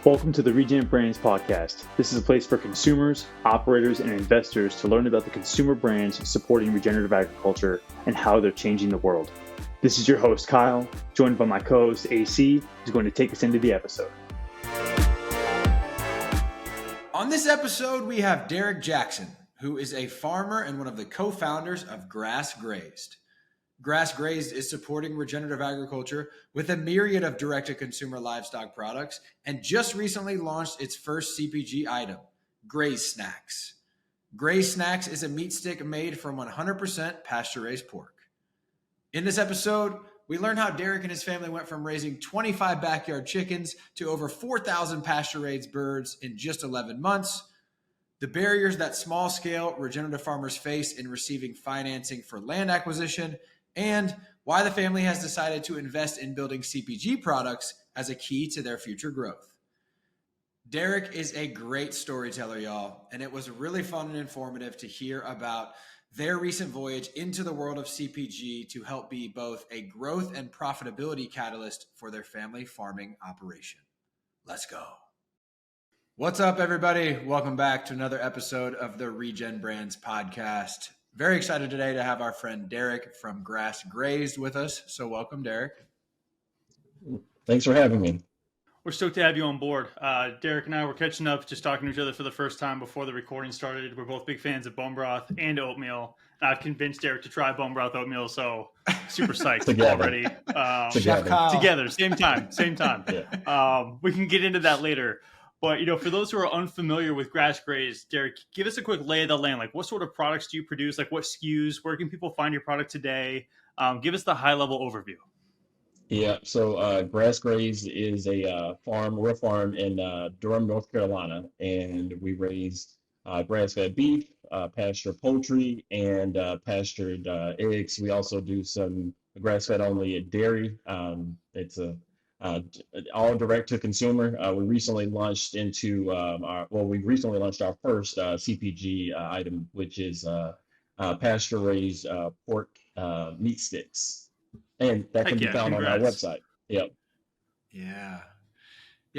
Welcome to the Regenerative Brands podcast. This is a place for consumers, operators, and investors to learn about the consumer brands supporting regenerative agriculture and how they're changing the world. This is your host, Kyle, joined by my co-host, AC, who's going to take us into the episode. On this episode, we have Derrick Jackson, who is a farmer and one of the co-founders of Grazed. Grazed is supporting regenerative agriculture with a myriad of direct-to-consumer livestock products and just recently launched its first CPG item, Grazed Snax. Grazed Snax is a meat stick made from 100% pasture-raised pork. In this episode, we learn how Derrick and his family went from raising 25 backyard chickens to over 4,000 pasture-raised birds in just 11 months, the barriers that small-scale regenerative farmers face in receiving financing for land acquisition, and why the family has decided to invest in building CPG products as a key to their future growth. Derrick is a great storyteller, y'all, and it was really fun and informative to hear about their recent voyage into the world of CPG to help be both a growth and profitability catalyst for their family farming operation. Let's go. What's up, everybody? Welcome back to another episode of the Regen Brands podcast. Very excited today to have our friend Derrick from Grazed with us. So welcome, Derrick. Thanks for having me. We're stoked to have you on board. Derrick and I were catching up, just talking to each other for the first time before the recording started. We're both big fans of bone broth and oatmeal. I've convinced Derrick to try bone broth oatmeal, so super psyched already. Together, same time. Yeah. We can get into that later. But, for those who are unfamiliar with Grazed, Derrick, give us a quick lay of the land. Like, what sort of products do you produce? Like, what SKUs? Where can people find your product today? Give us the high-level overview. Yeah, so Grazed is a farm. We're a farm in Durham, North Carolina, and we raise grass-fed beef, pastured poultry, and pastured eggs. We also do some grass-fed only dairy. It's all direct to consumer. We recently launched our first CPG item, which is pasture-raised pork meat sticks, and that can be found on our website. Yep. Yeah,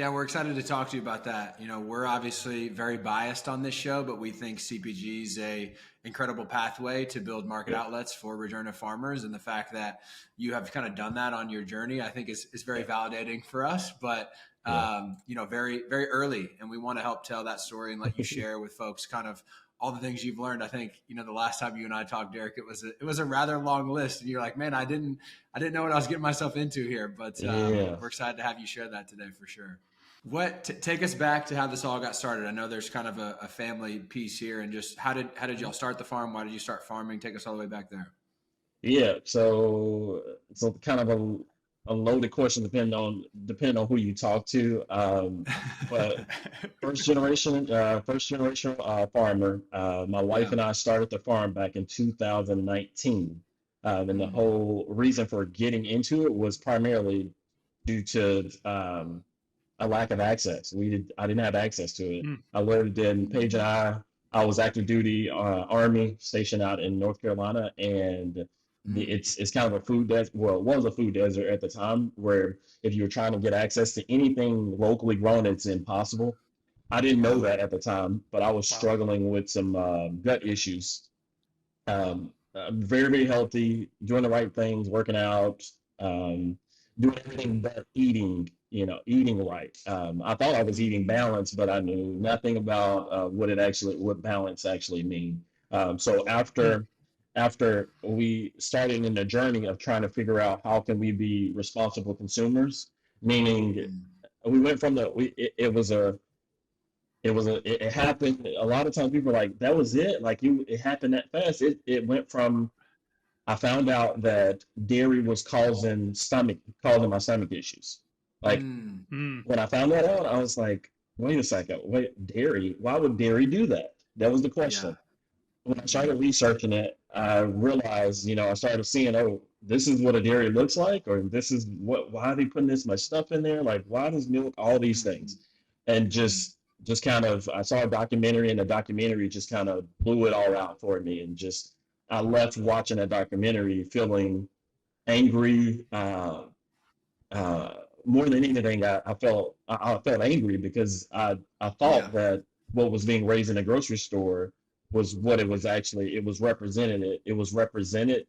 we're excited to talk to you about that. We're obviously very biased on this show, but we think CPG is a incredible pathway to build market outlets for regenerative farmers. And the fact that you have kind of done that on your journey, I think is very validating for us, but, very, very early. And we want to help tell that story and let you share with folks kind of all the things you've learned. I think, the last time you and I talked, Derrick, it was a rather long list, and you're like, man, I didn't know what I was getting myself into here, but we're excited to have you share that today for sure. Take us back to how this all got started. I know there's kind of a family piece here, and just how did y'all start the farm? Why did you start farming? Take us all the way back there. Yeah, so kind of a loaded question depending on who you talk to. But first generation farmer. My wife and I started the farm back in 2019, and the whole reason for getting into it was primarily due to a lack of access. I didn't have access to it. I lived in Page and I was active duty Army stationed out in North Carolina, and it's kind of a food desert. Well, it was a food desert at the time, where if you were trying to get access to anything locally grown, it's impossible. I didn't know that at the time, but I was struggling with some gut issues. Very, very healthy, doing the right things, working out, doing everything but eating right. I thought I was eating balance, but I knew nothing about what balance actually mean. So after we started in the journey of trying to figure out how can we be responsible consumers, meaning we went from it happened. A lot of times people are like, that was it. Like it happened that fast. It went from, I found out that dairy was causing my stomach issues. Like when I found that out, I was like, wait a second, dairy? Why would dairy do that? That was the question. Yeah. When I started researching it, I realized, I started seeing, this is what a dairy looks like, or this is why are they putting this much stuff in there? Like, why does milk, all these things? And just kind of, I saw a documentary, and the documentary just kind of blew it all out for me. And I left watching that documentary feeling angry, more than anything, I felt angry because I thought that what was being raised in the grocery store was what it was actually. It was represented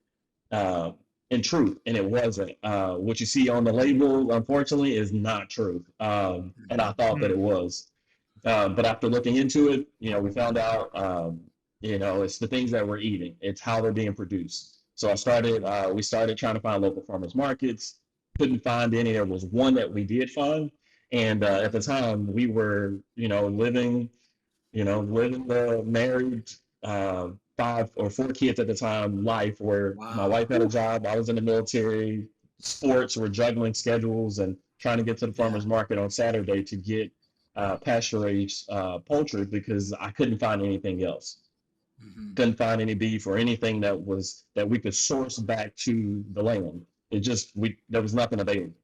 uh, in truth, and it wasn't. What you see on the label, unfortunately, is not true. And I thought that it was. But after looking into it, we found out, it's the things that we're eating. It's how they're being produced. So we started trying to find local farmers markets. Couldn't find any. There was one that we did find. And at the time we were, living the married, 5 or 4 kids at the time life where my wife had a job. I was in the military, sports, were juggling schedules and trying to get to the farmer's market on Saturday to get pasture-raised poultry because I couldn't find anything else. Couldn't find any beef or anything that we could source back to the land. There was nothing available.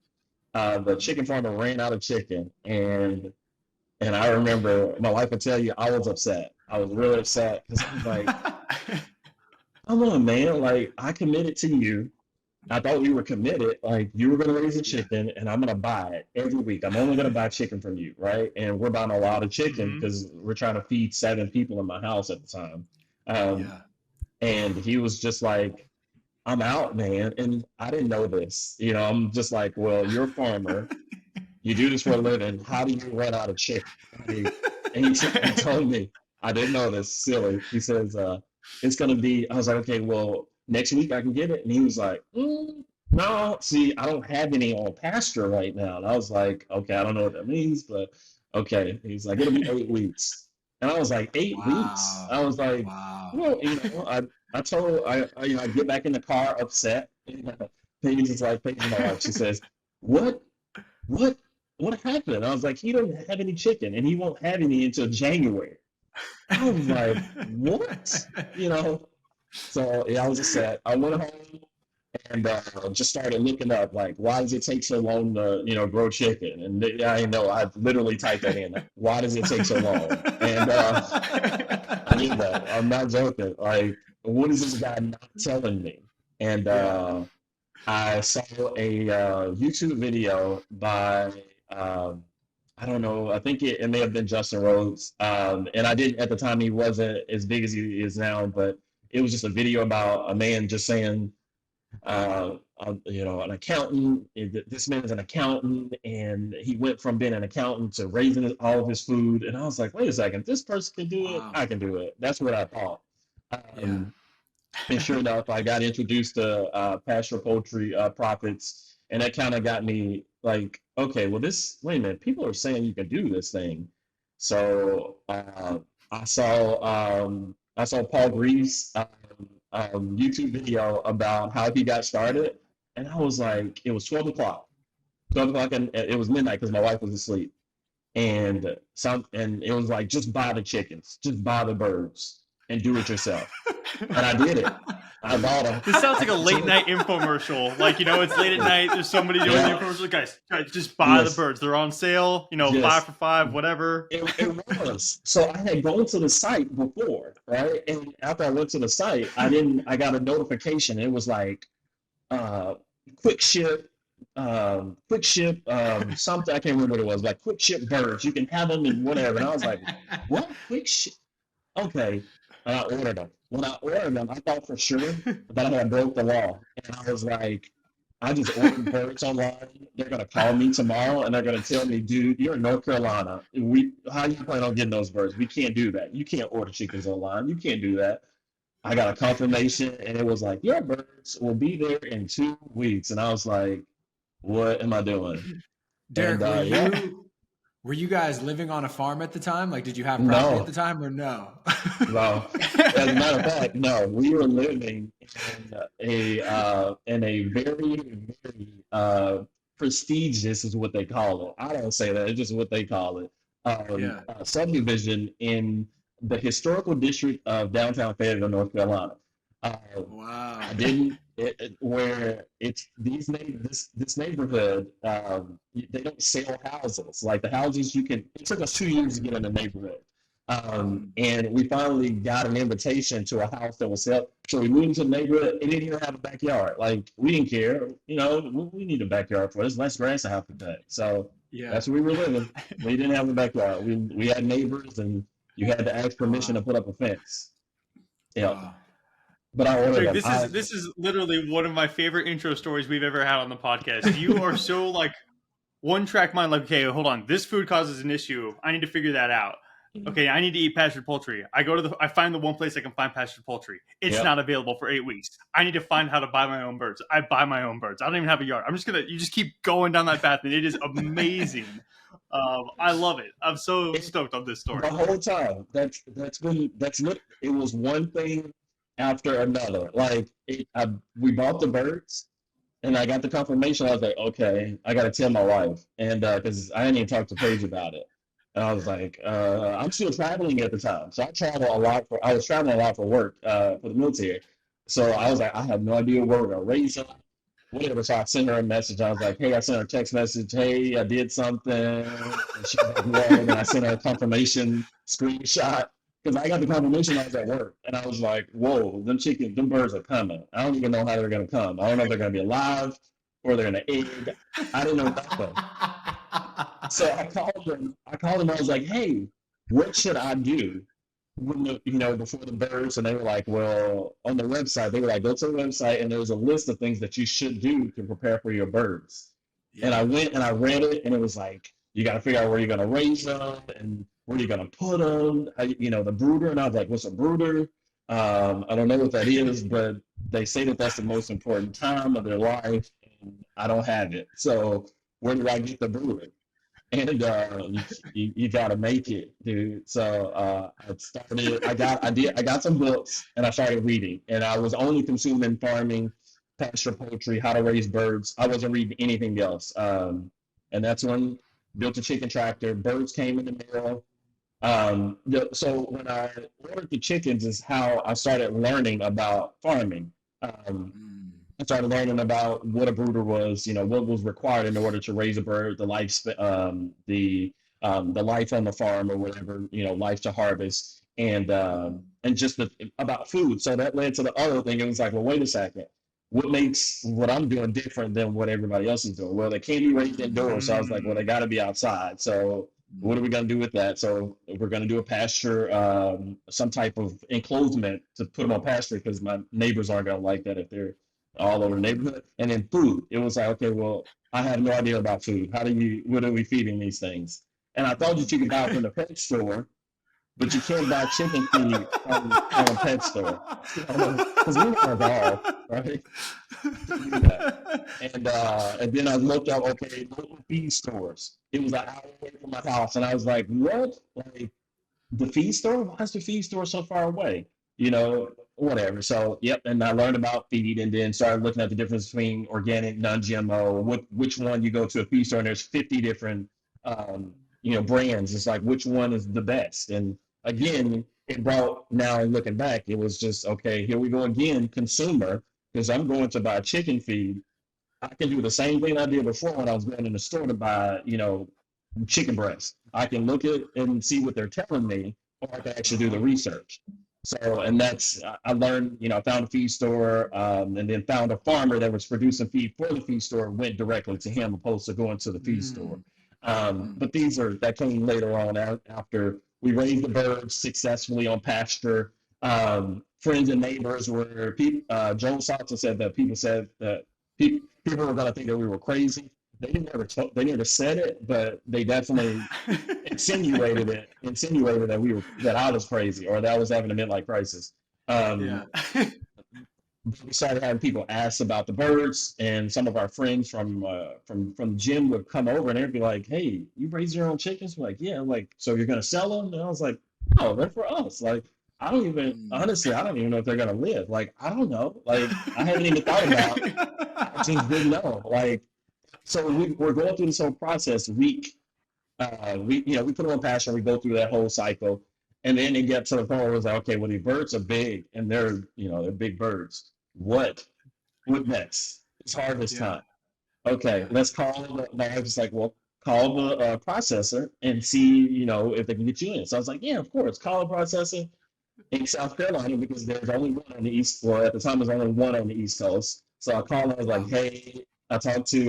The chicken farmer ran out of chicken, and I remember my wife would tell you I was upset. I was really upset because I was like, come on, man, like I committed to you. I thought we were committed. Like you were going to raise a chicken and I'm going to buy it every week. I'm only going to buy chicken from you. Right. And we're buying a lot of chicken because we're trying to feed 7 people in my house at the time. And he was just like, I'm out, man. And I didn't know this. I'm just like, well, you're a farmer. You do this for a living. How do you run out of chicken? And he told me, I didn't know this, silly. He says, it's going to be, I was like, okay, well, next week I can get it. And he was like, no, see, I don't have any on pasture right now. And I was like, okay, I don't know what that means, but okay. He's like, it'll be 8 weeks. And I was like, 8 weeks? I was like, well, I get back in the car upset. Paige is like, Paige, my wife, she says, what happened? I was like, he doesn't have any chicken and he won't have any until January. I was like, what? So yeah, I was upset. I went home and just started looking up, like, why does it take so long to, grow chicken? And I know I literally typed that in. Why does it take so long? And I did that. I'm not joking. Like, what is this guy not telling me? And I saw a YouTube video by I don't know. I think it may have been Justin Rhodes. And I didn't at the time. He wasn't as big as he is now, but it was just a video about a man just saying, an accountant. This man is an accountant, and he went from being an accountant to raising all of his food. And I was like, wait a second, this person can do it. I can do it. That's what I thought. And sure enough, I got introduced to pasture poultry profits, and that kind of got me like, okay, well, wait a minute, people are saying you can do this thing. So I saw Paul Greaves' YouTube video about how he got started, and I was like, it was 12 o'clock, and it was midnight because my wife was asleep, and it was like, just buy the chickens, just buy the birds, and do it yourself. And I did it. I bought them. This sounds like a late night infomercial. Like, it's late at night. There's somebody doing the infomercial. Guys, just buy the birds. They're on sale. 5 for $5, whatever. It was. So I had gone to the site before, right? And after I went to the site, I got a notification. It was like, quick ship, something. I can't remember what it was. Like, quick ship birds. You can have them and whatever. And I was like, what? Quick ship? Okay. And I ordered them. When I ordered them, I thought for sure that I had broke the law. And I was like, I just ordered birds online. They're going to call me tomorrow, and they're going to tell me, dude, you're in North Carolina. How you plan on getting those birds? We can't do that. You can't order chickens online. You can't do that. I got a confirmation, and it was like, your birds will be there in 2 weeks. And I was like, what am I doing? Derrick, were you guys living on a farm at the time? Like, did you have property at the time or no? No. As a matter of fact, no. We were living in a very, very prestigious, is what they call it. I don't say that. It's just what they call it. Subdivision in the historical district of downtown Fayetteville, North Carolina. Wow. I didn't. Where it's this neighborhood, they don't sell houses. Like the houses it took us 2 years to get in the neighborhood. And we finally got an invitation to a house that was set. So we moved to the neighborhood. It didn't even have a backyard. Like, we didn't care. We need a backyard for this. Less grass I have to cut. So that's where we were living. We didn't have a backyard. We had neighbors, and you had to ask permission to put up a fence. Yeah. But I ordered them. This is literally one of my favorite intro stories we've ever had on the podcast. You are so like one track mind. Like, okay, hold on. This food causes an issue. I need to figure that out. Okay, I need to eat pastured poultry. I find the one place I can find pastured poultry. It's not available for 8 weeks. I need to find how to buy my own birds. I buy my own birds. I don't even have a yard. You just keep going down that path, and it is amazing. I love it. I'm so stoked on this story. The whole time. It was one thing after another. Like, we bought the birds, and I got the confirmation. I was like, okay, I got to tell my wife, and because I didn't even talk to Paige about it. And I was like, I'm still traveling at the time. So I was traveling a lot for work, for the military. So I was like, I have no idea where we're going to raise them, whatever. So I sent her a message. I was like, hey, I sent her a text message. Hey, I did something. And she was like, whoa. And I sent her a confirmation screenshot because I got the confirmation. I was at work. And I was like, whoa, them birds are coming. I don't even know how they're going to come. I don't know if they're going to be alive or they're going to egg. I didn't know that though. So I called them. I was like, "Hey, what should I do before the birds?" And they were like, "Well, on the website, they were like, go to the website, and there's a list of things that you should do to prepare for your birds." Yeah. And I went and I read it, and it was like, you got to figure out where you're going to raise them and where you're going to put them. The brooder. And I was like, "What's a brooder?" I don't know what that is, but they say that that's the most important time of their life, and I don't have it. So where do I get the brooder? And you gotta make it, dude. So I got some books, and I started reading. And I was only consuming farming, pasture, poultry, how to raise birds. I wasn't reading anything else. And that's when built a chicken tractor. Birds came in the mail. So when I ordered the chickens is how I started learning about farming. I started learning about what a brooder was, what was required in order to raise a bird, the life, the life on the farm or whatever, life to harvest, and just about food. So that led to the other thing. It was like, well, wait a second, what makes what I'm doing different than what everybody else is doing? Well, they can't be raised indoors, so I was like, well, they got to be outside. So what are we going to do with that? So we're going to do a pasture, some type of enclosement to put them on pasture because my neighbors aren't going to like that if they're all over the neighborhood. And then food. It was like, okay, well, I have no idea about food. What are we feeding these things? And I thought that you could buy it from the pet store, but you can't buy chicken feed from a pet store. Because we have a dog, right? And then I looked up, okay, local feed stores. It was an hour away from my house. And I was like, what? Like, the feed store? Why is the feed store so far away? Whatever. So, yep. And I learned about feed and then started looking at the difference between organic, non-GMO, which one you go to a feed store and there's 50 different, brands. It's like, which one is the best? And again, now looking back, it was just, okay, here we go again, consumer, because I'm going to buy chicken feed. I can do the same thing I did before when I was going in the store to buy, chicken breast. I can look at and see what they're telling me, or I can actually do the research. So, and I learned, I found a feed store, and then found a farmer that was producing feed for the feed store, went directly to him opposed to going to the feed store. But that came later on after we raised the birds successfully on pasture. Friends and neighbors Joe Salter said that people said that people were going to think that we were crazy. They never said it, but they definitely insinuated that I was crazy or that I was having a midlife crisis. We started having people ask about the birds, and some of our friends from the gym would come over and they'd be like, "Hey, you raise your own chickens?" We're like, "Yeah." I'm like, "So you're gonna sell them?" And I was like, "No, they're for us." Like, honestly, I don't even know if they're gonna live. Like, I don't know. Like, I haven't even thought about it. I just didn't know. Like, so we're going through this whole process. We put them on pasture. We go through that whole cycle, and then it gets to the point where it's like, okay, well, these birds are big, and they're big birds. What next? It's harvest time. Okay, let's call. My wife's like, well, call the processor and see, if they can get you in. So I was like, yeah, of course, call a processor in South Carolina because there's only one on the East. Well, at the time, there's only one on the East Coast. So I called. I was like, "Hey," I talked to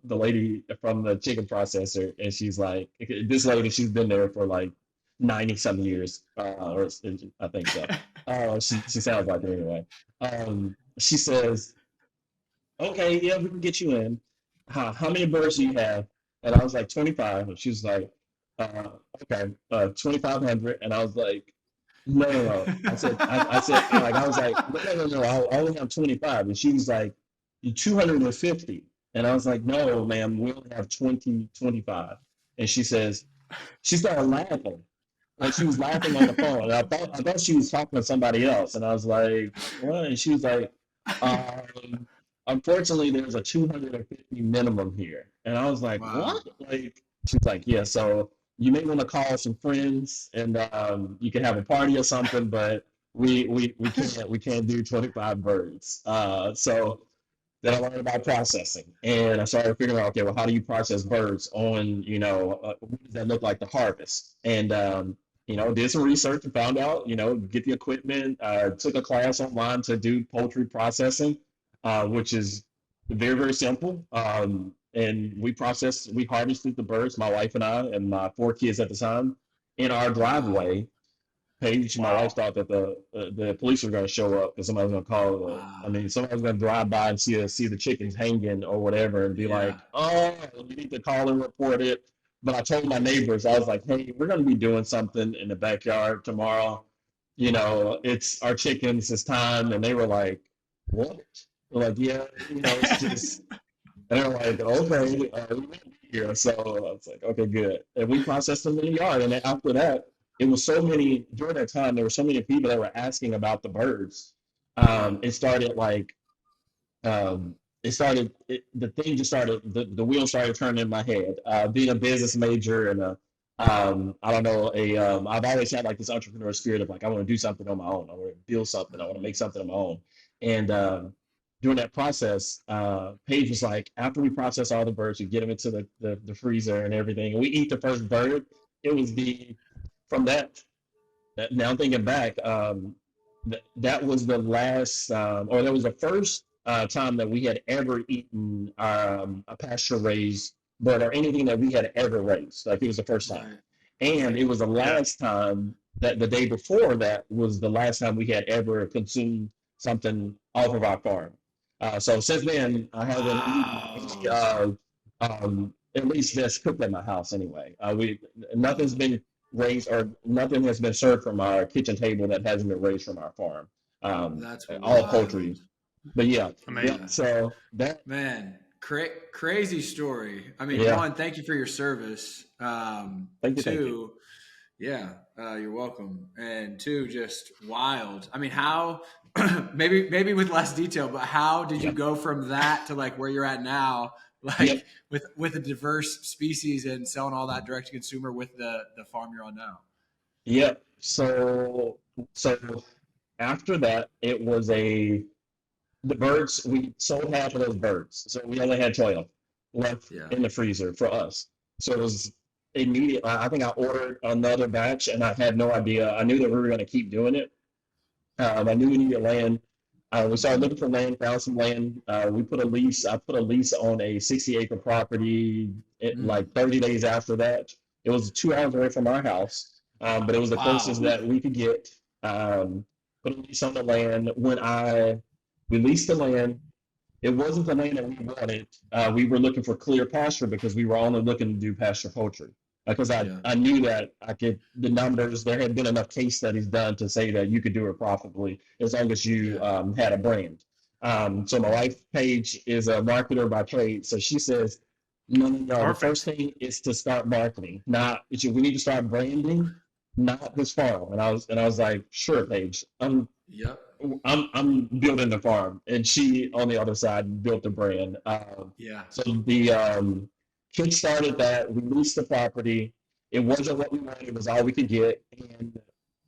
the lady from the chicken processor, and she's like, "This lady, she's been there for like 90 some years, or I think so. She sounds like it anyway." She says, "Okay, yeah, we can get you in. How many birds do you have?" And I was like, 25. And she was like, uh, "Okay, 2,500." And I was like, no, no, no. I was like, no, no, no, no. I only have 25. And she was like, 250. And I was like, no, ma'am, we only have 25. And she started laughing. Like she was laughing on the phone. And I thought she was talking to somebody else. And I was like, what? And she was like, um, unfortunately, there's a 250 minimum here. And I was like, Wow. what? Like, she's like, yeah, so you may want to call some friends and you can have a party or something, but we can't do 25 birds. So then I learned about processing, and I started figuring out, okay, well, how do you process birds on, what does that look like to harvest? And did some research and found out, get the equipment. Took a class online to do poultry processing, which is very, very simple. And we harvested the birds, my wife and I, and my 4 kids at the time, in our driveway. Paige, my wife, thought that the police were going to show up because somebody was going to call. Somebody was going to drive by and see the chickens hanging or whatever, and be like, "Oh, you need to call and report it." But I told my neighbors, I was like, "Hey, we're going to be doing something in the backyard tomorrow. It's our chickens. It's time." And they were like, "What?" We're like, "Yeah, it's just." And they're like, "Okay, we won't be here." So I was like, "Okay, good." And we processed them in the yard. And then after that, during that time, there were so many people that were asking about the birds. It started like, the thing just started, the wheel started turning in my head. Being a business major and I don't know, I've always had like this entrepreneur spirit of like, I want to do something on my own. I want to build something. I want to make something on my own. And during that process, Paige was like, after we process all the birds, we get them into the freezer and everything, and we eat the first bird. It was from that. Now thinking back, that was the last, or that was the first time that we had ever eaten a pasture-raised bird or anything that we had ever raised. Like it was the first time, and it was the last time that the day before that was the last time we had ever consumed something off of our farm. So since then, I haven't eaten at least that's cooked at my house anyway. Nothing's been raised or nothing has been served from our kitchen table that hasn't been raised from our farm. That's all wild. Poultry. But yeah, Amazing. yeah. So that Man, crazy story. I mean, Yeah. one, thank you for your service. Thank you. Two, yeah, you're welcome. And two, just wild. I mean, how? maybe with less detail, but how did you go from that to like where you're at now, like with a diverse species and selling all that direct to consumer with the farm you're on now? Yeah. So after that, it was the birds. We sold half of those birds, so we only had 12 left in the freezer for us. So it was immediate. I think I ordered another batch, and I had no idea. I knew that we were going to keep doing it. I knew we needed land. We started looking for land, found some land. I put a lease on a 60-acre property like 30 days after that. It was 2 hours away from our house, but it was the closest that we could get. Put a lease on the land. When we leased the land, it wasn't the land that we wanted. We were looking for clear pasture because we were only looking to do pasture poultry. Because I knew that the numbers, there had been enough case studies done to say that you could do it profitably as long as you had a brand. So my wife, Paige, is a marketer by trade. So she says, no, the first thing is to start marketing. We need to start branding, not this farm. And I was like, sure, Paige. I'm building the farm. And she, on the other side, built the brand. So the kick started that. We leased the property. It wasn't what we wanted. It was all we could get. And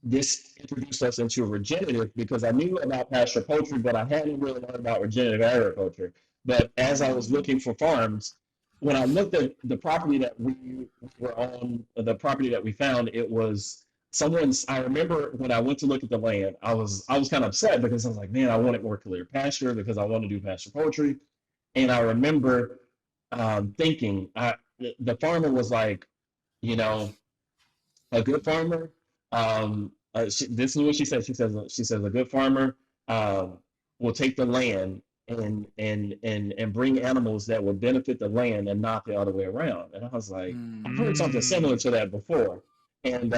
this introduced us into regenerative because I knew about pasture poultry, but I hadn't really learned about regenerative agriculture. But as I was looking for farms, when I looked at the property that we were on, the property that we found, it was someone's. I remember when I went to look at the land, I was kind of upset because I was like, man, I wanted more clear pasture because I want to do pasture poultry. And I remember thinking, the farmer was like, you know, a good farmer. This is what she said. She says a good farmer will take the land and bring animals that will benefit the land and not the other way around. And I was like, I've heard something similar to that before. And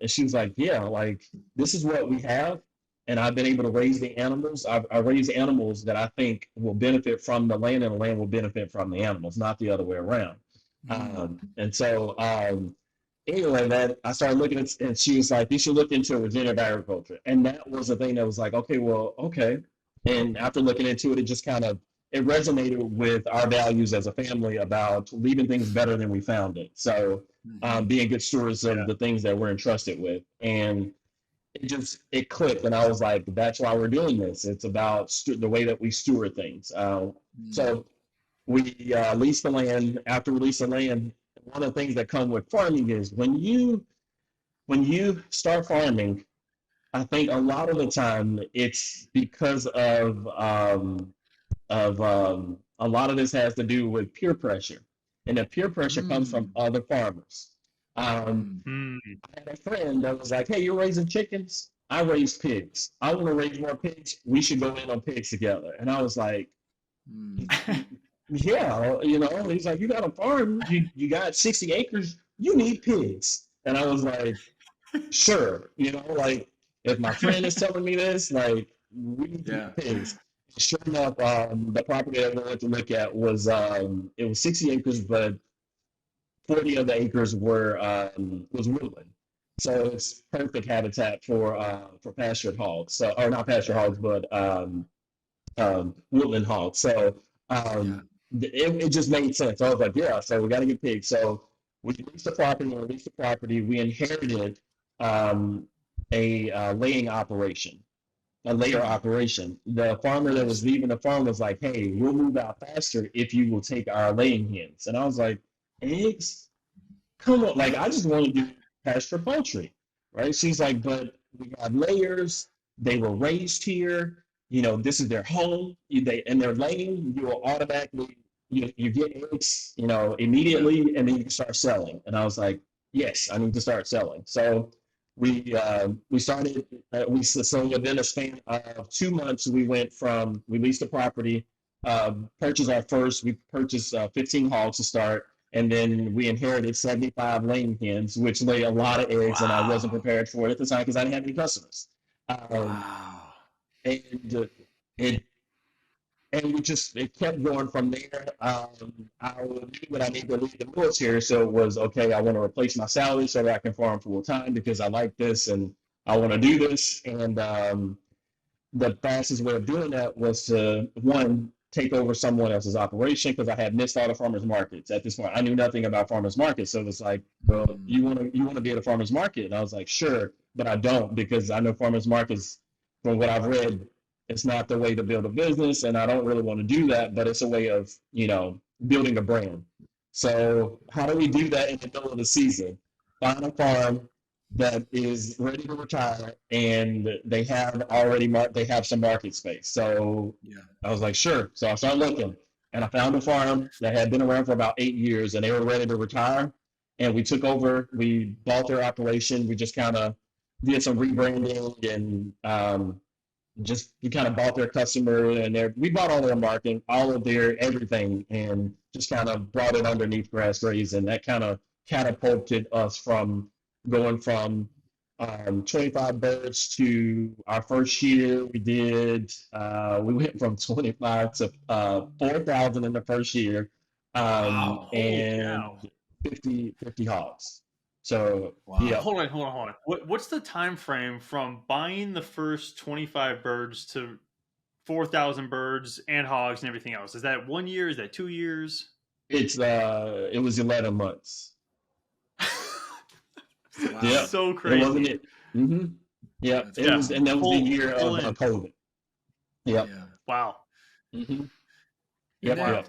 she was like, yeah, like this is what we have. And I've been able to raise the animals. I raise animals that I think will benefit from the land, and the land will benefit from the animals, not the other way around. And so anyway, man, I started looking at, and she was like, you should look into regenerative agriculture. And that was the thing that was like, okay, well, okay. And after looking into it, it just kind of, it resonated with our values as a family about leaving things better than we found it. So being good stewards of the things that we're entrusted with. And it clicked. And I was like, that's why we're doing this. It's about the way that we steward things. So we lease the land. After we lease the land, one of the things that come with farming is when you start farming, I think a lot of the time it's because of a lot of this has to do with peer pressure, and the peer pressure comes from other farmers. I had a friend that was like, "Hey, you're raising chickens. I raise pigs. I want to raise more pigs. We should go in on pigs together." And I was like, yeah, he's like, you got a farm, you got 60 acres, you need pigs. And I was like, sure, like if my friend is telling me this, like we need pigs. Sure enough, the property that we went to look at was it was 60 acres, but 40 of the acres was woodland. So it's perfect habitat for pastured hogs. So, or not pastured hogs, but woodland hogs. So it just made sense. I was like, yeah, so we got to get pigs. So we leased the property. We inherited a laying operation, a layer operation. The farmer that was leaving the farm was like, hey, we'll move out faster if you will take our laying hens. And I was like, eggs? Come on. Like, I just want to do pasture poultry, right? She's like, but we have layers. They were raised here. This is their home. And they're laying. You will automatically, you get eggs, immediately, and then you can start selling. And I was like, yes, I need to start selling. So we started. So within a span of 2 months, we leased the property, we purchased 15 hogs to start, and then we inherited 75 laying hens, which lay a lot of eggs, and I wasn't prepared for it at the time because I didn't have any customers. And it kept going from there. I knew that I needed to leave the military, so it was okay. I want to replace my salary so that I can farm full time because I like this and I want to do this. And the fastest way of doing that was to take over someone else's operation because I had missed all the farmers markets at this point. I knew nothing about farmers markets, so it was like, well, you want to be at a farmers market? And I was like, sure, but I don't because I know farmers markets from what I've read. It's not the way to build a business, and I don't really want to do that, but it's a way of, building a brand. So how do we do that in the middle of the season? Find a farm that is ready to retire, and they have some market space. So I was like, sure. So I started looking, and I found a farm that had been around for about 8 years, and they were ready to retire. And we took over. We bought their operation. We just kind of did some rebranding and we kind of bought their customer and we bought all their marketing, all of their everything, and just kind of brought it underneath Grazed. And that kind of catapulted us from going from 25 birds to our first year. We went from 25 to 4,000 in the first year, and 50 hogs. So yeah. Hold on. What's the time frame from buying the first 25 birds to 4,000 birds and hogs and everything else? Is that 1 year? Is that 2 years? It was 11 months. Wow. Yeah, so crazy. It wasn't it? Mm-hmm. Yeah, it was, and that was the year of COVID. Yep. Yeah. Wow. Mm-hmm. Yep.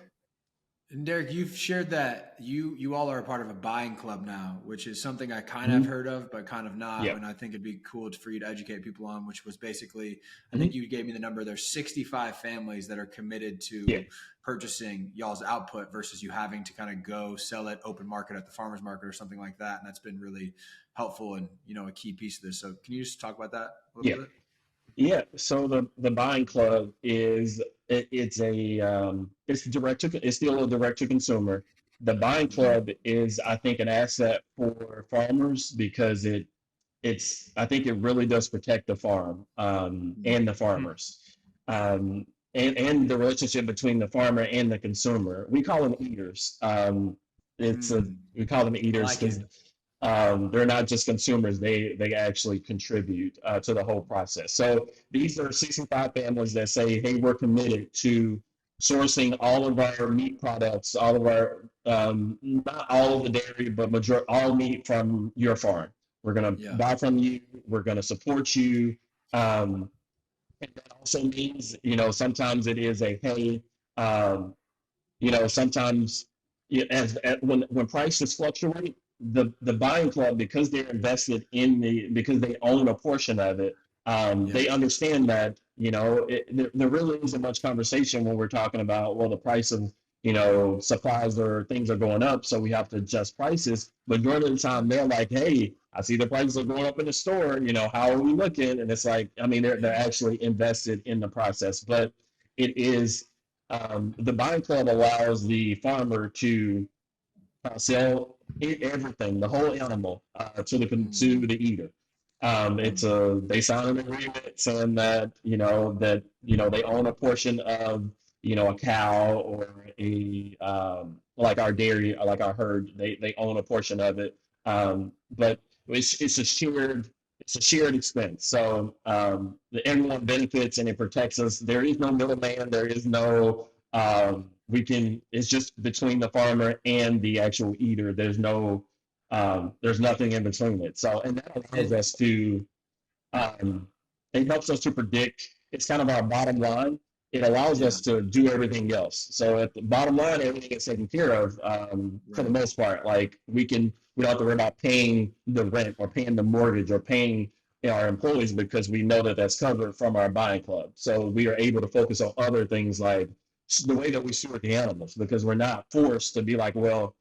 And Derrick, you've shared that you all are a part of a buying club now, which is something I kind of heard of, but kind of not. Yeah. And I think it'd be cool for you to educate people on, which was basically, I Mhm. think you gave me the number. There's 65 families that are committed to Yeah. purchasing y'all's output versus you having to kind of go sell it open market at the farmer's market or something like that. And that's been really helpful and, a key piece of this. So can you just talk about that a little Yeah. bit? Yeah, so the buying club is it's still a direct to consumer. The buying club is, I think, an asset for farmers because I think it really does protect the farm and the farmers, and the relationship between the farmer and the consumer. We call them eaters. We call them I eaters like it. because they're not just consumers; they actually contribute to the whole process. So these are 65 families that say, "Hey, we're committed to sourcing all of our meat products, all of our not all of the dairy, but all meat from your farm. We're going to Yeah. buy from you. We're going to support you." And that also means, sometimes it is a hey, sometimes when prices fluctuate, the buying club, because they're invested because they own a portion of it, they understand that there really isn't much conversation when we're talking about, well, the price of supplies or things are going up, so we have to adjust prices. But during the time, they're like, hey, I see the prices are going up in the store. How are we looking? And it's like, I mean, they're actually invested in the process. But it is the buying club allows the farmer to sell everything, the whole animal, to the eater. They sign an agreement saying that they own a portion of a cow or like our dairy, like our herd, they own a portion of it. But it's a shared expense. So everyone benefits and it protects us. There is no middleman. There is no it's just between the farmer and the actual eater. There's nothing in between it. So, and that allows us to, it helps us to predict. It's kind of our bottom line. It allows us to do everything else. So at the bottom line, everything is taken care of for the most part. Like we don't have to worry about paying the rent or paying the mortgage or paying our employees because we know that that's covered from our buying club. So we are able to focus on other things like the way that we steward the animals, because we're not forced to be like, well,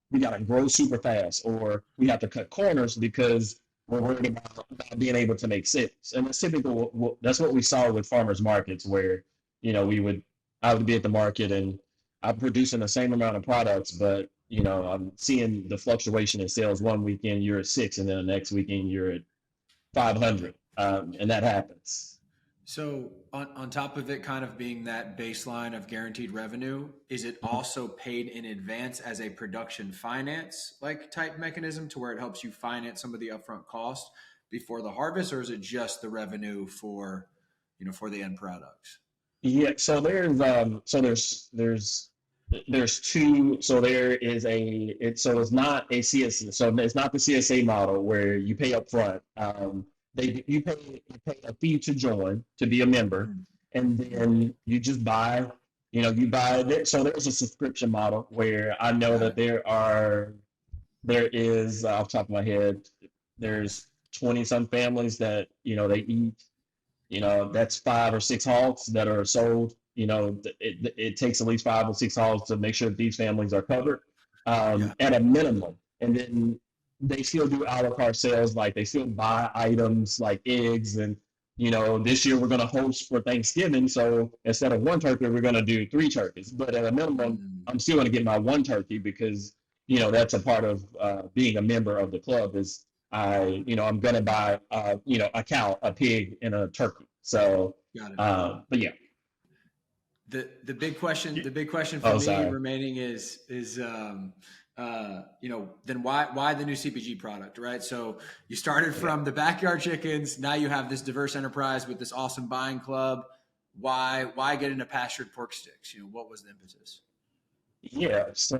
we got to grow super fast or we have to cut corners because we're worried about being able to make sales. And that's typical. That's what we saw with farmers markets where, I would be at the market and I'm producing the same amount of products, but, I'm seeing the fluctuation in sales. One weekend you're at 6 and then the next weekend you're at 500. And that happens. So on top of it kind of being that baseline of guaranteed revenue, is it also paid in advance as a production finance like type mechanism to where it helps you finance some of the upfront cost before the harvest, or is it just the revenue for the end products? Yeah, so there's two. So there is it's not a CSA. So it's not the CSA model where you pay up front. You pay a fee to join to be a member, and then you just buy. You buy it. So there's a subscription model where I know that there is off the top of my head, there's 20 some families that they eat. That's 5 or 6 hogs that are sold. It takes at least 5 or 6 hogs to make sure that these families are covered at a minimum. And then they still do a la carte sales, like they still buy items like eggs. And, this year we're going to host for Thanksgiving. So instead of 1 turkey, we're going to do 3 turkeys. But at a minimum, I'm still going to get my 1 turkey because, that's a part of being a member of the club is I'm going to buy, a cow, a pig, and a turkey. So, but yeah. The big question for me sorry. remaining is then why the new CPG product, right? So you started from the backyard chickens. Now you have this diverse enterprise with this awesome buying club. Why get into pastured pork sticks? What was the impetus? Yeah. So,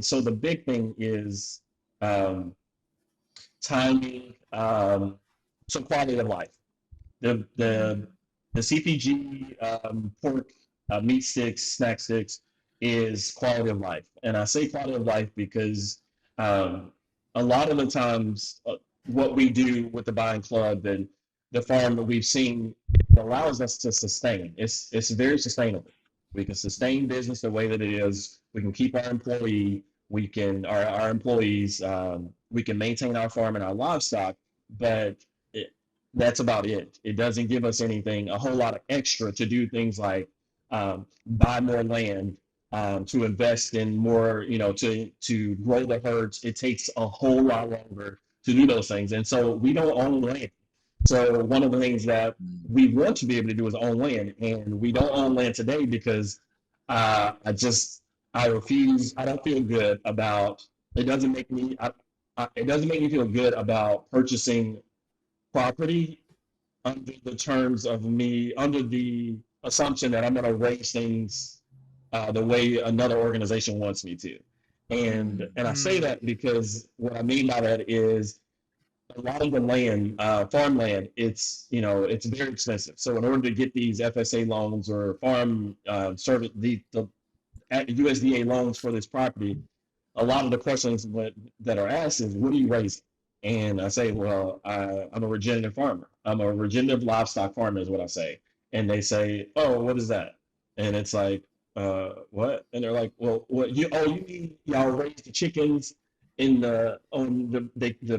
so the big thing is timing, so quality of life. The CPG pork meat sticks, snack sticks, is quality of life. And I say quality of life because a lot of the times what we do with the buying club and the farm that we've seen allows us to sustain. It's very sustainable. We can sustain business the way that it is. We can keep our employee. We can our employees. We can maintain our farm and our livestock, but that's about it. It doesn't give us anything, a whole lot of extra to do things like buy more land, to invest in more, to grow the herds. It takes a whole lot longer to do those things. And so we don't own land. So one of the things that we want to be able to do is own land, and we don't own land today because I refuse. I don't feel good about it. Doesn't make me. It doesn't make me feel good about purchasing property under the terms of me, under the assumption that I'm going to raise things the way another organization wants me to. And I say that because what I mean by that is a lot of the land, farmland, it's very expensive. So in order to get these FSA loans or farm service, the USDA loans for this property, a lot of the questions that are asked is, what are you raising? And I say, well, I'm a regenerative farmer. I'm a regenerative livestock farmer is what I say. And they say, oh, what is that? And it's like, what? And they're like, well, what you mean y'all raise the chickens the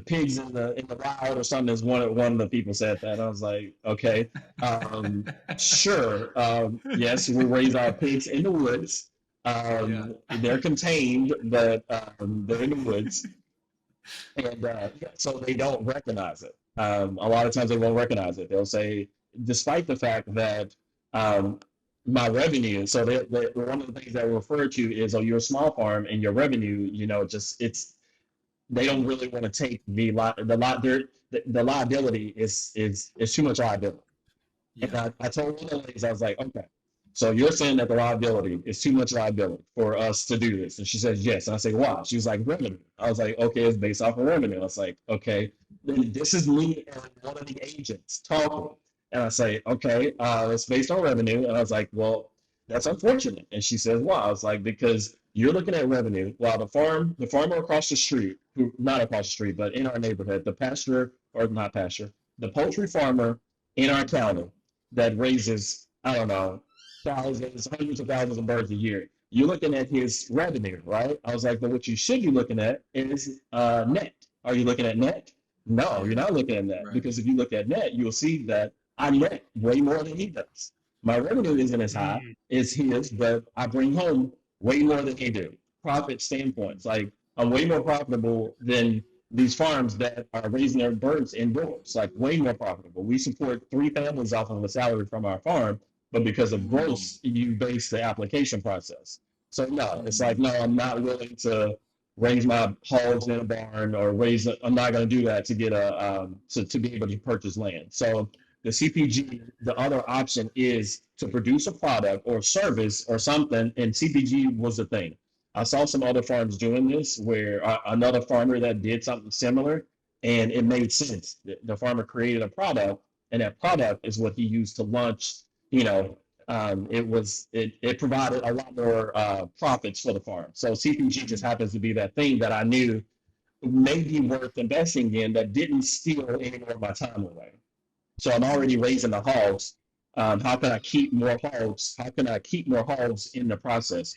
pigs in the wild or something? Is one of the people said that. And I was like, okay, sure. Yes, we raise our pigs in the woods. They're contained, but they're in the woods. And so they don't recognize it. A lot of times they won't recognize it. They'll say, despite the fact that my revenue, so one of the things that we refer to is, oh, you're a small farm and your revenue, they don't really want to take the liability is too much liability. Yeah. And I told one of the ladies, I was like, okay, so you're saying that the liability is too much liability for us to do this? And she says, yes. And I say, why? She was like, revenue. I was like, okay, it's based off of revenue. I was like, okay, then this is me and one of the agents talking. And I say, okay, it's based on revenue. And I was like, well, that's unfortunate. And she says, why? I was like, because you're looking at revenue while the farmer across the street, not across the street, but in our neighborhood, the poultry farmer in our county that raises, I don't know, thousands, hundreds of thousands of birds a year. You're looking at his revenue, right? I was like, but what you should be looking at is net. Are you looking at net? No, you're not looking at net. Right. Because if you look at net, you'll see that I net way more than he does. My revenue isn't as high as his, but I bring home way more than he do. Profit standpoints, like I'm way more profitable than these farms that are raising their birds indoors, like way more profitable. We support 3 families off of a salary from our farm, but because of gross, you base the application process. So no, it's like, no, I'm not willing to raise my hogs in a barn or I'm not going to do that to get to be able to purchase land. So the CPG, the other option is to produce a product or service or something, and CPG was the thing. I saw some other farms doing this where another farmer that did something similar, and it made sense. The farmer created a product, and that product is what he used to launch. It provided a lot more profits for the farm. So CPG just happens to be that thing that I knew may be worth investing in that didn't steal any more of my time away. So I'm already raising the hogs. How can I keep more hogs? How can I keep more hogs in the process?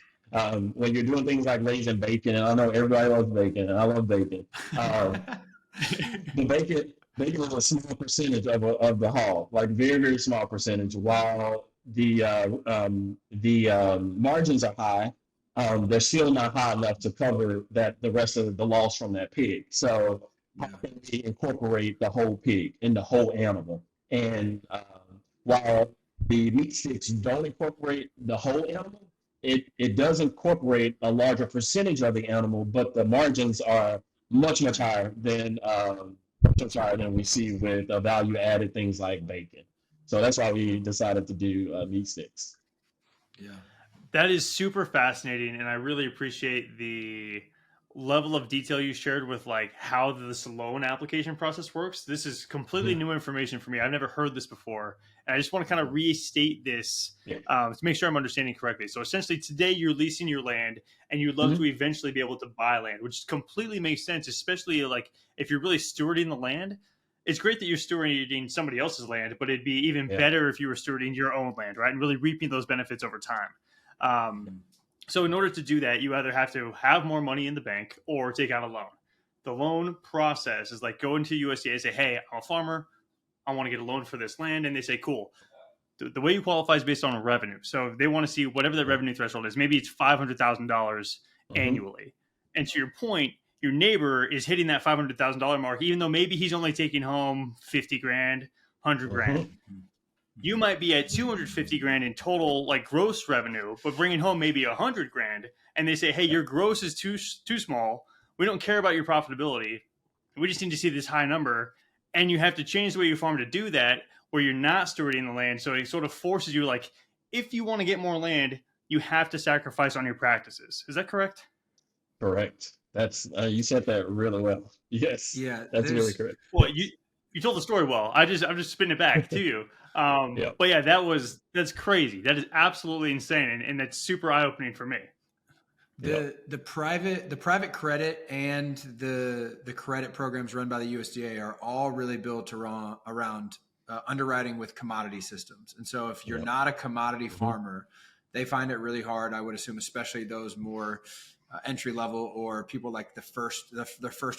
When you're doing things like raising bacon, and I know everybody loves bacon, and I love bacon. The bacon is a small percentage of the hog, like very, very small percentage. While the margins are high, they're still not high enough to cover the rest of the loss from that pig. So how can we incorporate the whole pig in the whole animal? And while the meat sticks don't incorporate the whole animal, it does incorporate a larger percentage of the animal, but the margins are much higher than we see with value added things like bacon. So that's why we decided to do meat sticks. Yeah, that is super fascinating, and I really appreciate the level of detail you shared with like how this loan application process works. This is completely new information for me. I've never heard this before. And I just want to kind of restate this to make sure I'm understanding correctly. So essentially today you're leasing your land and you'd love to eventually be able to buy land, which completely makes sense, especially like if you're really stewarding the land. It's great that you're stewarding somebody else's land, but it'd be even better if you were stewarding your own land, right? And really reaping those benefits over time. So in order to do that, you either have to have more money in the bank or take out a loan. The loan process is like go into USDA and say, hey, I'm a farmer. I want to get a loan for this land. And they say, cool. The way you qualify is based on revenue. So they want to see whatever the revenue threshold is. Maybe it's $500,000 annually. And to your point, your neighbor is hitting that $500,000 mark, even though maybe he's only taking home 50 grand, 100 grand. You might be at 250 grand in total, like gross revenue, but bringing home maybe 100 grand. And they say, hey, your gross is too small. We don't care about your profitability. We just need to see this high number. And you have to change the way you farm to do that, where you're not stewarding the land. So it sort of forces you, like, if you want to get more land, you have to sacrifice on your practices. Is that correct? Correct. That's you said that really well. Yes. Yeah, that's really correct. Well, you told the story well. I'm just spinning it back to you. But yeah, that's crazy. That is absolutely insane, and that's super eye opening for me. The private credit and the credit programs run by the USDA are all really built around underwriting with commodity systems. And so if you're not a commodity farmer, they find it really hard, I would assume, especially those more entry level or people like the first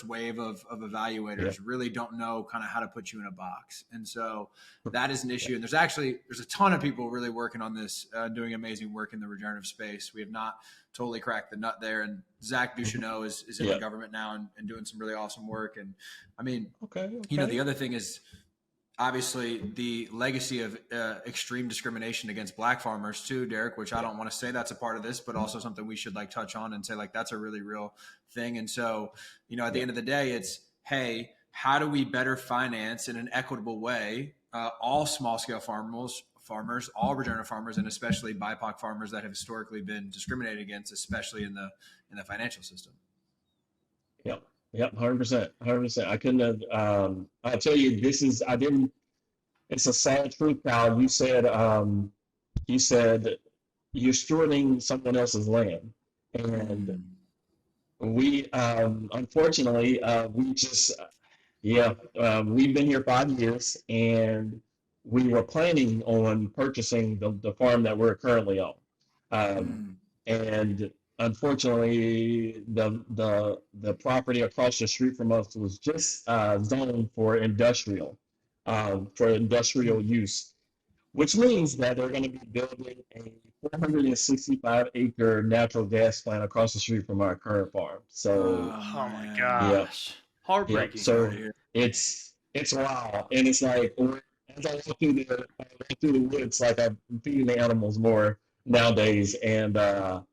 wave of evaluators really don't know kind of how to put you in a box. And so that is an issue. And there's a ton of people really working on this, doing amazing work in the regenerative space. We have not totally cracked the nut there. And Zach Ducheneau is in the government now and doing some really awesome work. And I mean, you know, the other thing is, obviously the legacy of extreme discrimination against black farmers too, Derrick, which I don't want to say that's a part of this, but also something we should like touch on and say like, that's a really real thing. And so, you know, at the end of the day, it's, hey, how do we better finance in an equitable way all small scale farmers, all regenerative farmers, and especially BIPOC farmers that have historically been discriminated against, especially in the financial system. Yep, 100%. I couldn't have, I'll tell you, it's a sad truth, Kyle. You said you're stewarding someone else's land. And we, unfortunately, we've been here 5 years and we were planning on purchasing the farm that we're currently on. And unfortunately, the property across the street from us was just zoned for industrial use, which means that they're going to be building a 465-acre natural gas plant across the street from our current farm. So, oh my gosh, heartbreaking. So it's wild, and it's like as I walk through the woods, like I'm feeding the animals more nowadays, and I'm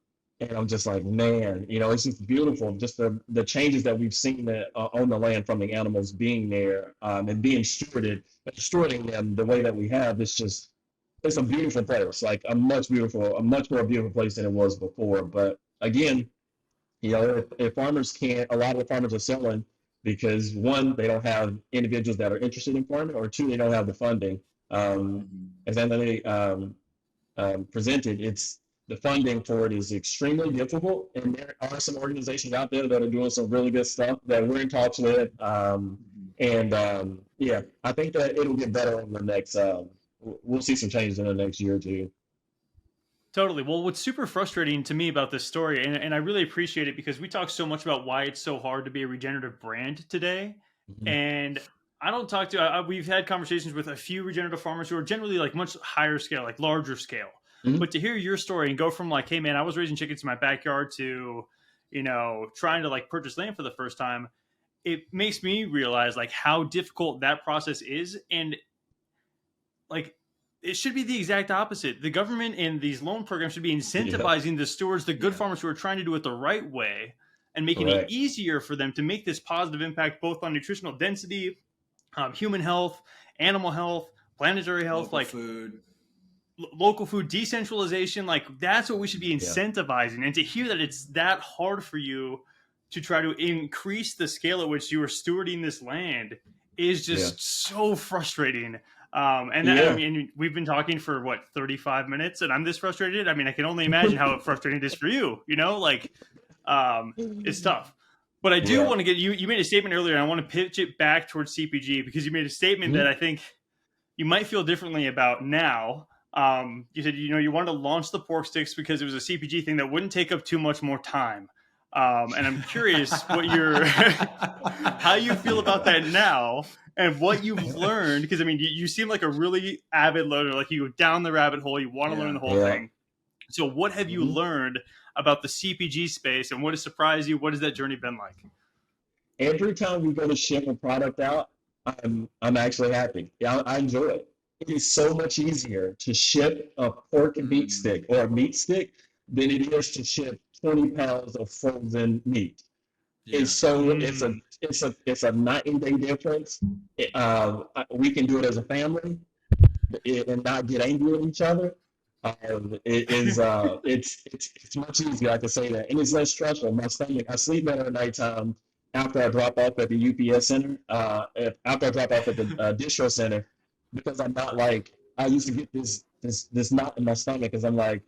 just like, man, you know, it's just beautiful. Just the changes that we've seen on the land from the animals being there and being stewarding them the way that we have. It's a beautiful place, like a much more beautiful place than it was before. But again, you know, if farmers can't, a lot of the farmers are selling because one, they don't have individuals that are interested in farming, or two, they don't have the funding. As Anthony presented, the funding for it is extremely difficult, and there are some organizations out there that are doing some really good stuff that we're in talks with. I think that it'll get better in the next. We'll see some changes in the next year or two. Totally. Well, what's super frustrating to me about this story, and I really appreciate it because we talk so much about why it's so hard to be a regenerative brand today, and I don't talk to. We've had conversations with a few regenerative farmers who are generally like much higher scale, like larger scale. But to hear your story and go from like, hey man, I was raising chickens in my backyard to, you know, trying to like purchase land for the first time, it makes me realize like how difficult that process is. And like, it should be the exact opposite. The government and these loan programs should be incentivizing the stewards, the good farmers who are trying to do it the right way and making it easier for them to make this positive impact, both on nutritional density, human health, animal health, planetary health, local food, decentralization. Like that's what we should be incentivizing. And to hear that it's that hard for you to try to increase the scale at which you are stewarding this land is just so frustrating. And I mean, we've been talking for 35 minutes, and I'm this frustrated. I mean, I can only imagine how frustrating it is for you. It's tough. But I do want to get you. You made a statement earlier, and I want to pitch it back towards CPG, because you made a statement that I think you might feel differently about now. You said you wanted to launch the pork sticks because it was a CPG thing that wouldn't take up too much more time. And I'm curious what how you feel about that now, and what you've learned. Because I mean, you seem like a really avid learner. Like, you go down the rabbit hole, you want to learn the whole thing. So what have you learned about the CPG space, and what has surprised you? What has that journey been like? Every time we go to ship a product out, I'm actually happy. I enjoy it. It is so much easier to ship a pork and meat stick or a meat stick than it is to ship 20 pounds of frozen meat. It's a night and day difference. We can do it as a family and not get angry at each other. It's much easier, I can say that, and it's less stressful. My stomach, I sleep better at nighttime after I drop off at the UPS center, after I drop off at the distro center, because I'm not like, I used to get this knot in my stomach, because I'm like,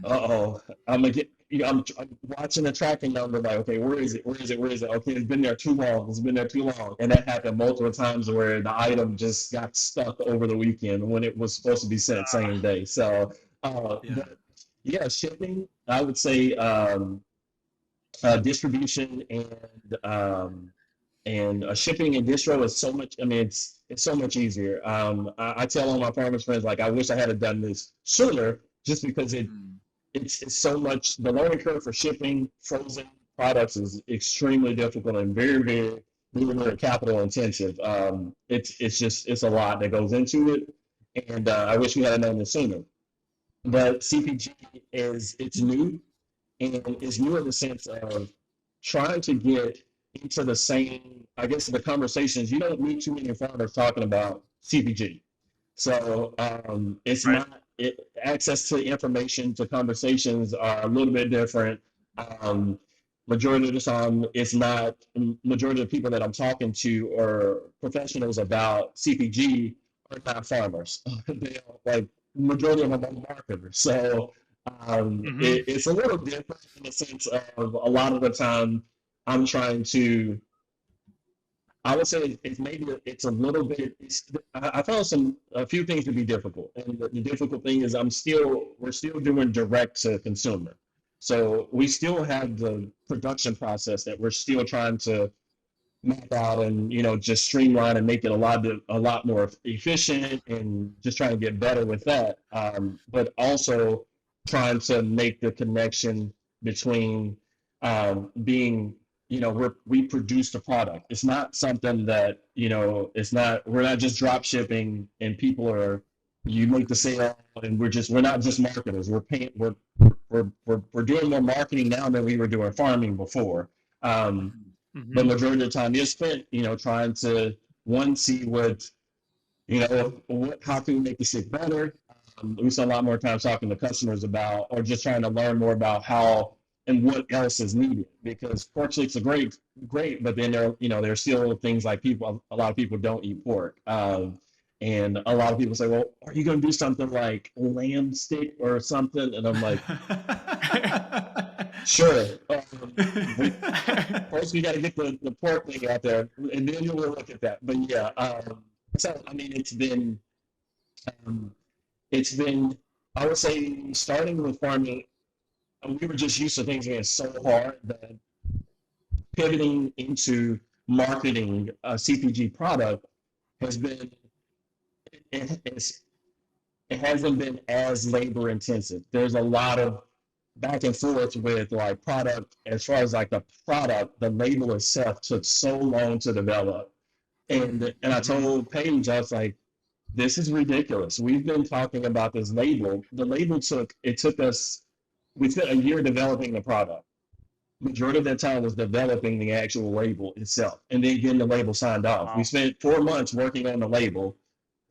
I'm gonna get, I'm watching the tracking number, like, okay, where is it? Okay, it's been there too long. And that happened multiple times where the item just got stuck over the weekend when it was supposed to be sent same day. So, shipping, I would say, distribution and shipping and distro is so much. I mean, it's so much easier. I tell all my farmers friends, like, I wish I had done this sooner, just because it's so much. The learning curve for shipping frozen products is extremely difficult and very, very, very, very capital intensive. It's a lot that goes into it, and I wish we had known this sooner. But CPG it's new, and it's new in the sense of trying to get into the same, I guess, the conversations. You don't meet too many farmers talking about CPG, so it's not. Access to information, to conversations are a little bit different. Majority of the time, it's not. Majority of the people that I'm talking to are professionals about CPG are not farmers. They are, like, majority of them are marketers. So it's a little different in the sense of, a lot of the time I'm trying to. I would say it's a little bit. I found a few things to be difficult, and the difficult thing is we're still doing direct to consumer, so we still have the production process that we're still trying to map out and just streamline and make it a lot more efficient, and just trying to get better with that. But also trying to make the connection between being. We produce the product. It's not something that, we're not just drop shipping and you make the sale, and we're not just marketers. We're doing more marketing now than we were doing farming before. The majority of the time is spent, trying to see how can we make the stick better. We spend a lot more time talking to customers about, or just trying to learn more about how and what else is needed, because pork sticks are great, but then there are still things like a lot of people don't eat pork, and a lot of people say, well, are you going to do something like lamb stick or something? And I'm like, sure. First we got to get the pork thing out there, and then we'll look at that. But yeah, so I mean, it's been I would say, starting with farming. We were just used to things being so hard that pivoting into marketing a CPG product it hasn't been as labor intensive. There's a lot of back and forth with, like, product, as far as, like, the product, the label itself took so long to develop. And I told Paige, I was like, this is ridiculous. We've been talking about this label. The label took us. We spent a year developing the product. Majority of that time was developing the actual label itself, and then getting the label signed off. Wow. We spent 4 months working on the label,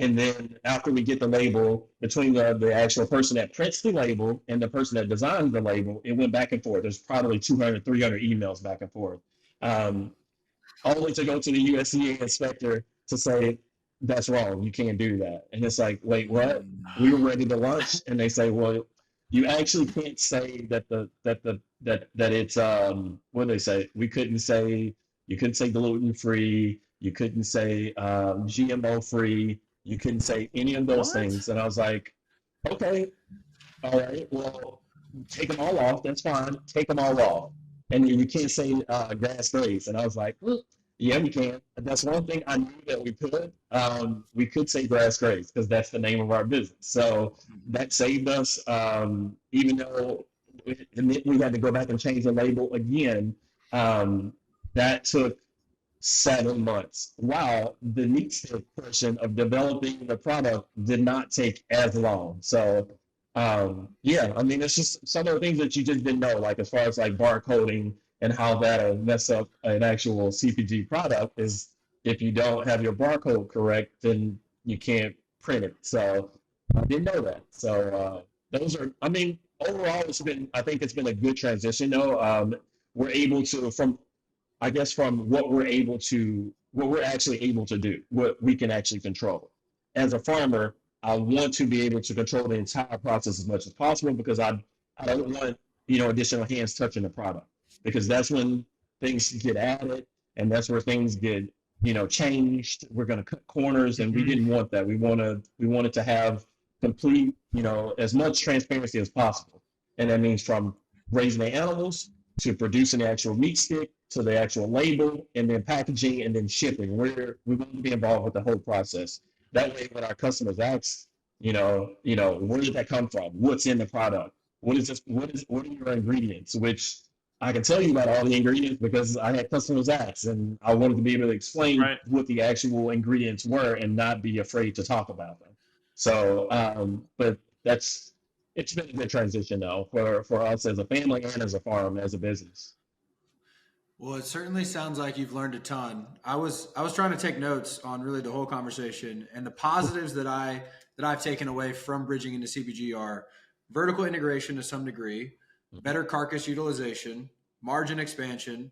And then after we get the label, between the actual person that prints the label and the person that designs the label, it went back and forth. There's probably 200, 300 emails back and forth. Only to go to the USDA inspector to say, that's wrong, you can't do that. And it's like, wait, what? We were ready to launch, and they say, well, you actually can't say that it's what do they say? You couldn't say gluten free, you couldn't say GMO free, you couldn't say any of those things. And I was like, okay, all right, well, take them all off, that's fine, take them all off. And you can't say grass grazed. And I was like, yeah, we can. That's one thing I knew that we could. We could say grass grazed because that's the name of our business. So that saved us, even though we had to go back and change the label again. That took 7 months. Wow, the meat stick portion of developing the product did not take as long. So yeah, I mean, it's just some of the things that you just didn't know, like as far as like barcoding and how that'll mess up an actual CPG product is if you don't have your barcode correct, then you can't print it. So I didn't know that. So those are, I mean, overall, I think it's been a good transition though. We're able to, from what we're actually able to do, what we can actually control. As a farmer, I want to be able to control the entire process as much as possible because I don't want, additional hands touching the product, because that's when things get added and that's where things get, changed. We're going to cut corners, and we didn't want that. We wanted to have complete, as much transparency as possible. And that means from raising the animals to producing the actual meat stick to the actual label and then packaging and then shipping. We want to be involved with the whole process. That way, when our customers ask, where did that come from? What's in the product? What is this? What are your ingredients? Which I can tell you about all the ingredients because I had customers ask, and I wanted to be able to explain what the actual ingredients were and not be afraid to talk about them. So, but it's been a good transition though for us as a family and as a farm, as a business. Well, it certainly sounds like you've learned a ton. I was trying to take notes on really the whole conversation, and the positives that I've taken away from bridging into CPG are vertical integration to some degree, better carcass utilization, margin expansion,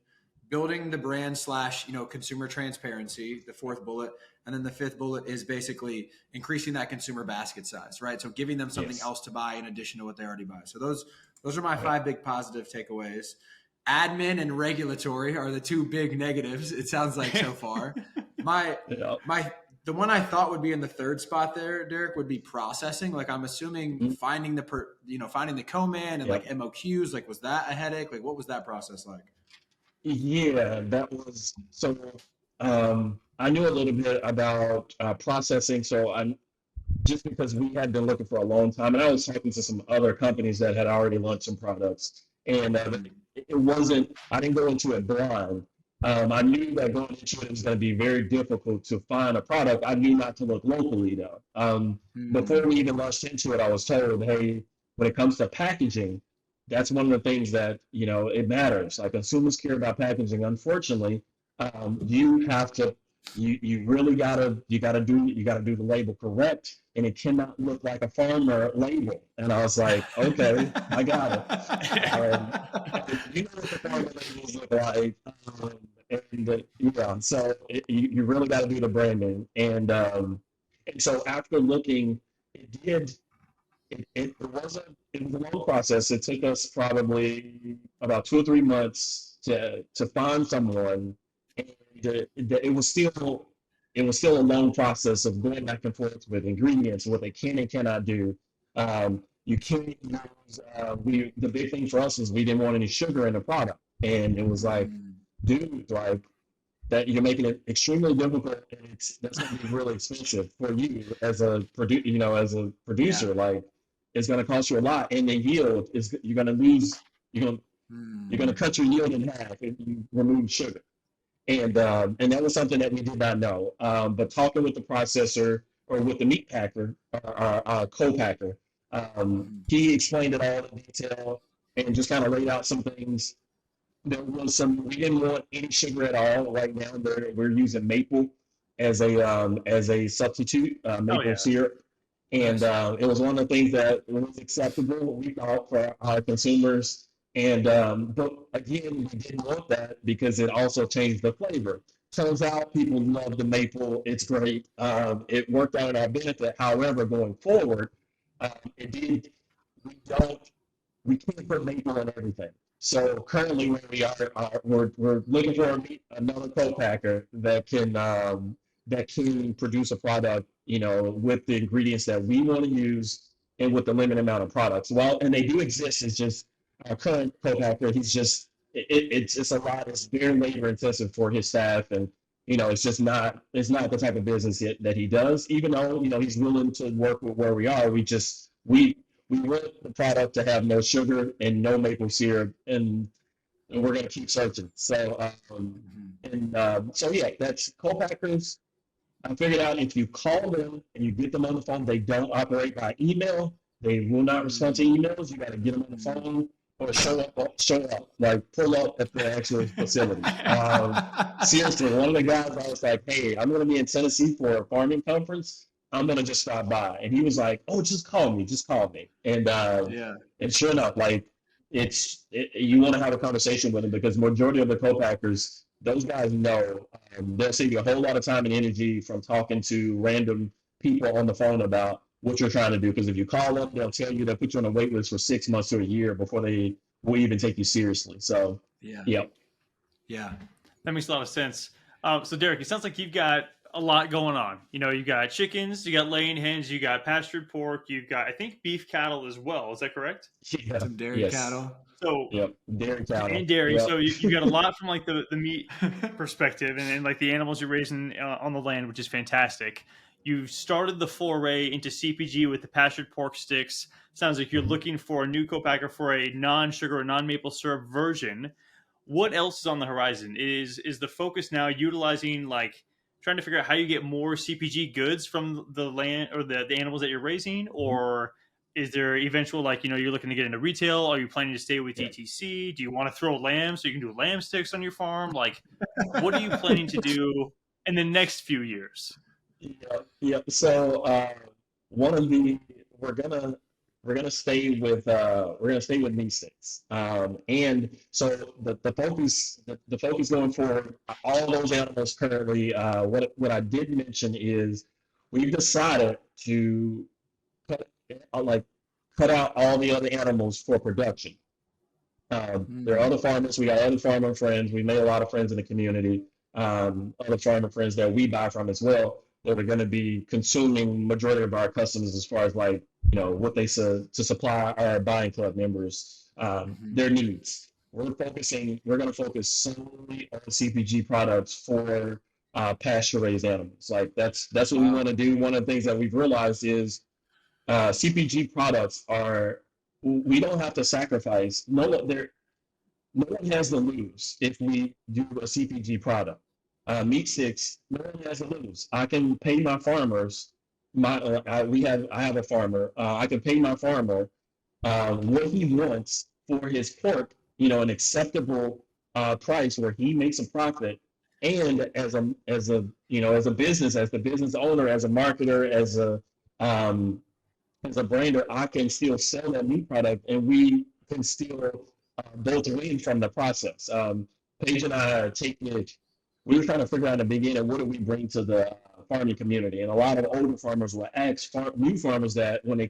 building the brand / consumer transparency, the fourth bullet, and then the fifth bullet is basically increasing that consumer basket size, right? So giving them something else to buy in addition to what they already buy. So those are my 5 big positive takeaways. Admin and regulatory are the 2 big negatives, it sounds like so far. The one I thought would be in the 3rd spot there, Derrick, would be processing. Like, I'm assuming finding the co-man and like MOQs, like, was that a headache? Like, what was that process like? Yeah, that was, so I knew a little bit about processing. So just because we had been looking for a long time, and I was talking to some other companies that had already launched some products, and I didn't go into it blind. I knew that going into it was going to be very difficult to find a product. I knew not to look locally though. Before we even launched into it, I was told, hey, when it comes to packaging, that's one of the things that, it matters. Like, consumers care about packaging. Unfortunately, you have to, you really gotta do the label correct, and it cannot look like a farmer label. And I was like, okay, I got it. You know what the farmer labels look like, so you really got to do the branding. And so after looking, it was a long process. It took us probably about 2 or 3 months to find someone. And it was still a long process of going back and forth with ingredients, what they can and cannot do. You can't use, the big thing for us is we didn't want any sugar in the product. And it was like, dude, like, that you're making it extremely difficult, and that's going to be really expensive for you as a producer. Like, it's going to cost you a lot, and the yield is, you're going to lose. You're going to cut your yield in half if you remove sugar. And that was something that we did not know. But talking with the processor or with the meat packer, our co-packer, he explained it all in detail and just kind of laid out some things. There was we didn't want any sugar at all right now. We're using maple, as a substitute maple yeah. syrup, and Nice. it was one of the things that was acceptable, we thought, for our consumers. And but again, we didn't want that because it also changed the flavor. Turns out people love the maple. It's great. It worked out in our benefit. However, going forward, it did. We don't. We can't put maple in everything. So currently, where we are, we're looking for another co-packer that can produce a product, with the ingredients that we want to use and with the limited amount of products. Well, and they do exist. It's just our current co-packer. He's just it's a lot. It's very labor intensive for his staff, and it's not the type of business that he does. Even though he's willing to work with where we are, we want the product to have no sugar and no maple syrup, and we're going to keep searching. So yeah, that's co-packers. I figured out if you call them and you get them on the phone, they don't operate by email. They will not respond to emails. You got to get them on the phone or show up, like pull up at the actual facility. Seriously, one of the guys, I was like, hey, I'm going to be in Tennessee for a farming conference. I'm going to just stop by. And he was like, oh, just call me. And Yeah. and sure enough, like you want to have a conversation with them because majority of the co-packers, those guys know they'll save you a whole lot of time and energy from talking to random people on the phone about what you're trying to do. Because if you call them, they'll tell you, they'll put you on a wait list for 6 months to a year before they will even take you seriously. So, Yeah. yeah. That makes a lot of sense. So Derrick, it sounds like you've got a lot going on. You got chickens, you got laying hens, you got pastured pork, you've got, I think, beef cattle as well. Is that correct? Yeah. Some dairy Yes. cattle. So Yep. Dairy cattle. and dairy. Yep. So you got a lot from like the meat perspective, and like the animals you're raising on the land, which is fantastic. You started the foray into CPG with the pastured pork sticks. Sounds like you're looking for a new co-packer for a non-sugar or non-maple syrup version. What else is on the horizon? Is the focus now utilizing, like, trying to figure out how you get more CPG goods from the land or the animals that you're raising, or is there eventual, like, you're looking to get into retail? Are you planning to stay with DTC? Do you want to throw lamb so you can do lamb sticks on your farm? Like, what are you planning to do in the next few years? Yeah. So one of the we're gonna stay with meat sticks. And so the focus going forward, all those animals currently. What I did mention is we've decided to cut out all the other animals for production. There are other farmers. We got other farmer friends. We made a lot of friends in the community. Other farmer friends that we buy from as well, that are going to be consuming majority of our customers as far as what they to supply our buying club members their needs. We're going to focus solely on CPG products for pasture-raised animals. Like that's what we want to do. One of the things that we've realized is CPG products we don't have to sacrifice. No one has to lose if we do a CPG product. Meat sticks, no one has to lose. I can pay my farmers. I have a farmer. I can pay my farmer what he wants for his pork. An acceptable price where he makes a profit. And as a business, as the business owner, as a marketer, as a brander, I can still sell that meat product, and we can still both win from the process. Paige and I we were trying to figure out in the beginning, what do we bring to the farming community? And a lot of older farmers will ask new farmers that when they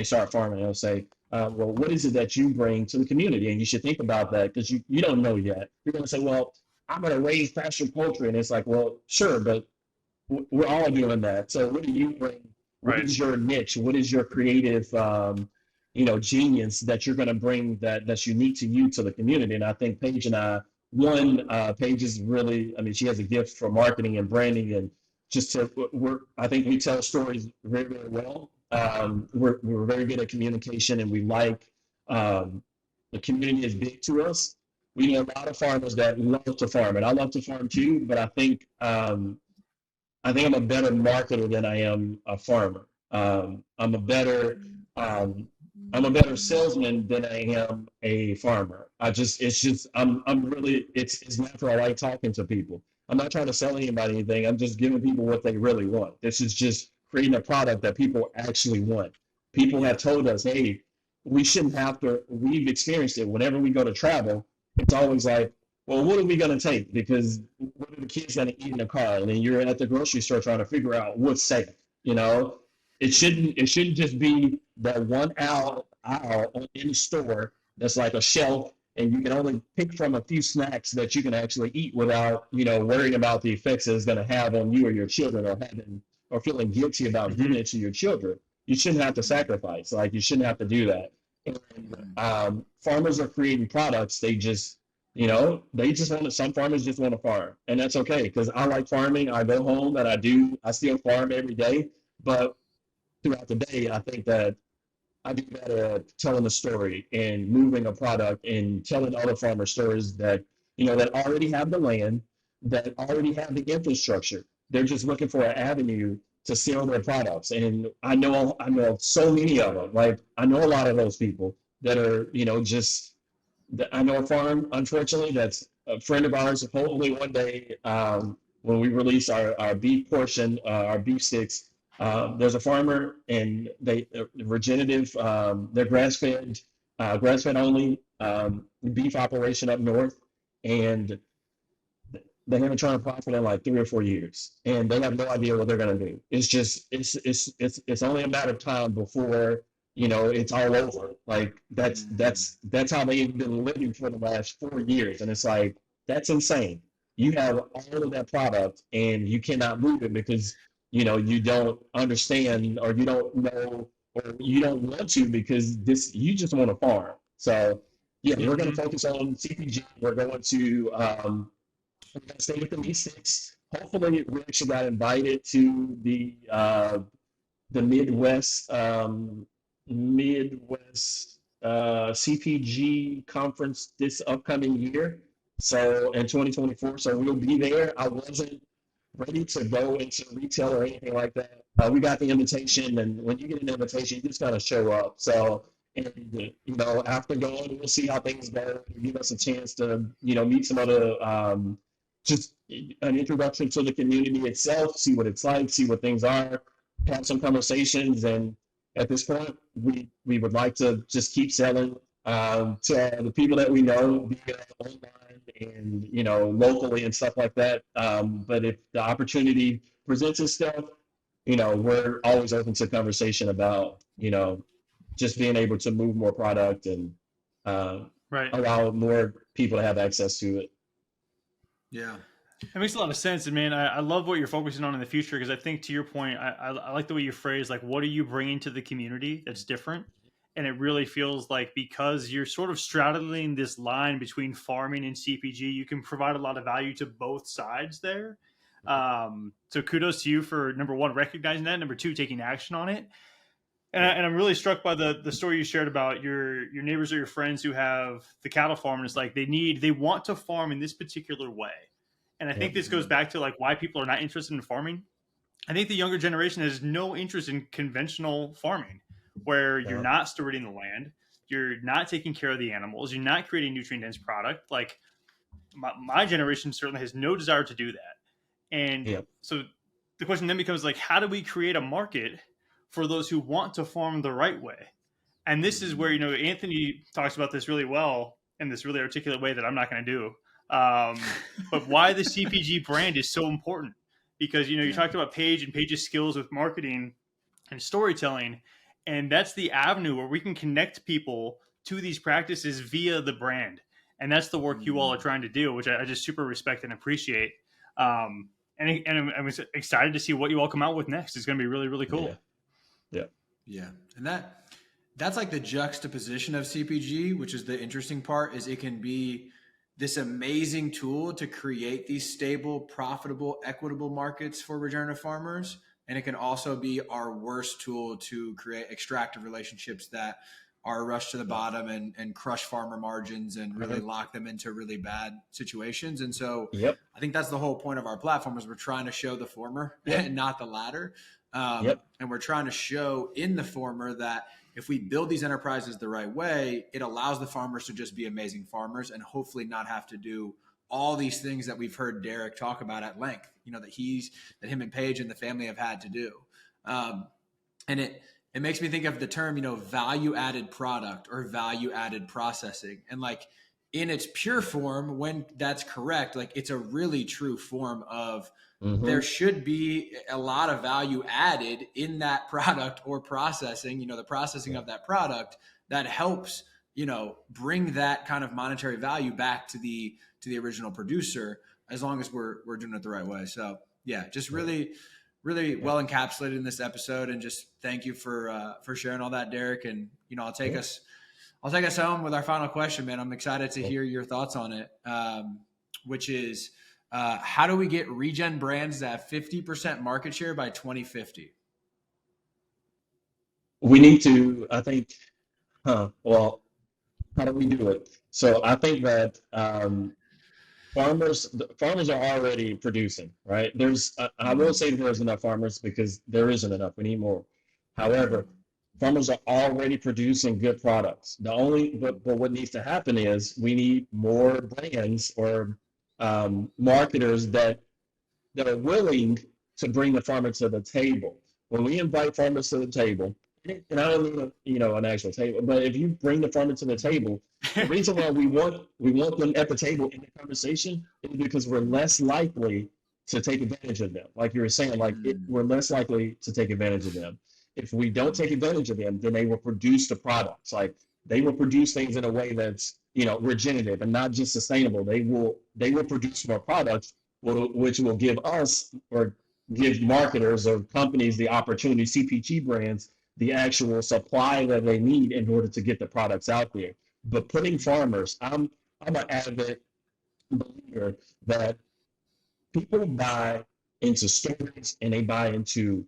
start farming, they'll say, well, what is it that you bring to the community? And you should think about that, because you don't know yet. You're going to say, well, I'm going to raise pasture poultry. And it's like, well, sure, but we're all doing that. So what do you bring? What is your niche? What is your creative, genius that you're going to bring that's unique to you, to the community? And I think Paige and I, Paige is really, she has a gift for marketing and branding, and I think we tell stories very, very well. We're very good at communication, and we the community is big to us. We know a lot of farmers that love to farm, and I love to farm too, but I think I'm a better marketer than I am a farmer. I'm a better salesman than I am a farmer. It's natural. I like talking to people. I'm not trying to sell anybody anything. I'm just giving people what they really want. This is just creating a product that people actually want. People have told us, hey, we shouldn't have to, we've experienced it. Whenever we go to travel, it's always like, well, what are we going to take? Because what are the kids going to eat in the car? And then you're at the grocery store trying to figure out what's safe. You know, it shouldn't just be that one aisle in the store that's like a shelf, and you can only pick from a few snacks that you can actually eat without, worrying about the effects it's going to have on you or your children, or feeling guilty about giving it to your children. You shouldn't have to sacrifice. Like, you shouldn't have to do that. And, farmers are creating products. They just want to, some farmers just want to farm, and that's okay. Because I like farming. I go home and I still farm every day. But throughout the day, I think that I do better at telling a story and moving a product and telling other farmer stories that, that already have the land, that already have the infrastructure. They're just looking for an avenue to sell their products. And I know so many of them. Like, I know a lot of those people that are, I know a farm, unfortunately, that's a friend of ours. Hopefully one day, when we release our beef portion, our beef sticks, there's a farmer, and regenerative, they're grass-fed only, beef operation up north, and they haven't turned a profit in like 3 or 4 years, and they have no idea what they're going to do. It's just, it's only a matter of time before, it's all over. Like, that's how they've been living for the last 4 years. And it's like, that's insane. You have all of that product and you cannot move it because, you don't understand, or you don't know, or you don't want to, because you just want to farm. So yeah, we're going to focus on CPG. We're going to stay with the meat sticks. Hopefully we actually got invited to the Midwest CPG conference this upcoming year. So in 2024, so we'll be there. I wasn't ready to go into retail or anything like that. We got the invitation, and when you get an invitation, you just gotta show up. So, and after going, we'll see how things go. Give us a chance to meet some other, just an introduction to the community itself, see what it's like, see what things are, have some conversations. And at this point, we would like to just keep selling to the people that we know via online and locally and stuff like that. But if the opportunity presents itself, we're always open to conversation about just being able to move more product and allow more people to have access to it. Yeah. It makes a lot of sense. And man, I love what you're focusing on in the future, because I think, to your point, I like the way you phrase, like, what are you bringing to the community that's different? And it really feels like, because you're sort of straddling this line between farming and CPG, you can provide a lot of value to both sides there. So kudos to you for, number one, recognizing that, number two, taking action on it. And I'm really struck by the story you shared about your neighbors or your friends who have the cattle farm. And it's like they want to farm in this particular way. And I think this goes back to, like, why people are not interested in farming. I think the younger generation has no interest in conventional farming, where you're not stewarding the land, you're not taking care of the animals, you're not creating nutrient-dense product. Like, my generation certainly has no desire to do that. And so the question then becomes, like, how do we create a market for those who want to farm the right way? And this is where, Anthony talks about this really well in this really articulate way that I'm not going to do. But why the CPG brand is so important, because, you talked about Paige and Paige's skills with marketing and storytelling. And that's the avenue where we can connect people to these practices via the brand. And that's the work you all are trying to do, which I just super respect and appreciate. And I'm excited to see what you all come out with next. It's going to be really, really cool. Yeah. And that's like the juxtaposition of CPG, which is the interesting part, is it can be this amazing tool to create these stable, profitable, equitable markets for regenerative farmers. And it can also be our worst tool to create extractive relationships that are rushed to the bottom and crush farmer margins and really lock them into really bad situations. And so I think that's the whole point of our platform, is we're trying to show the former and not the latter. And we're trying to show in the former that if we build these enterprises the right way, it allows the farmers to just be amazing farmers and hopefully not have to do all these things that we've heard Derrick talk about at length, that him and Paige and the family have had to do. And it makes me think of the term, value added product or value added processing. And like in its pure form, when that's correct, like it's a really true form of there should be a lot of value added in that product or processing, the processing of that product that helps, bring that kind of monetary value back to the original producer, as long as we're doing it the right way. So yeah, just really well encapsulated in this episode, and just thank you for sharing all that, Derrick. And I'll take us home with our final question, man. I'm excited to hear your thoughts on it, which is how do we get regen brands to have 50% market share by 2050? We need to, I think, well, how do we do it? So I think that farmers are already producing, right? I will say there's enough farmers, because there isn't enough. We need more. However, farmers are already producing good products. But what needs to happen is we need more brands or marketers that are willing to bring the farmer to the table. When we invite farmers to the table, and I don't mean an actual table, but if you bring the farmer to the table, the reason why we want them at the table in the conversation is because we're less likely to take advantage of them. Like you were saying, we're less likely to take advantage of them. If we don't take advantage of them, then they will produce the products. Like they will produce things in a way that's regenerative and not just sustainable. They will produce more products, which will give us, or give marketers or companies, the opportunity, CPG brands, the actual supply that they need in order to get the products out there. But putting farmers, I'm an avid believer that people buy into stories and they buy into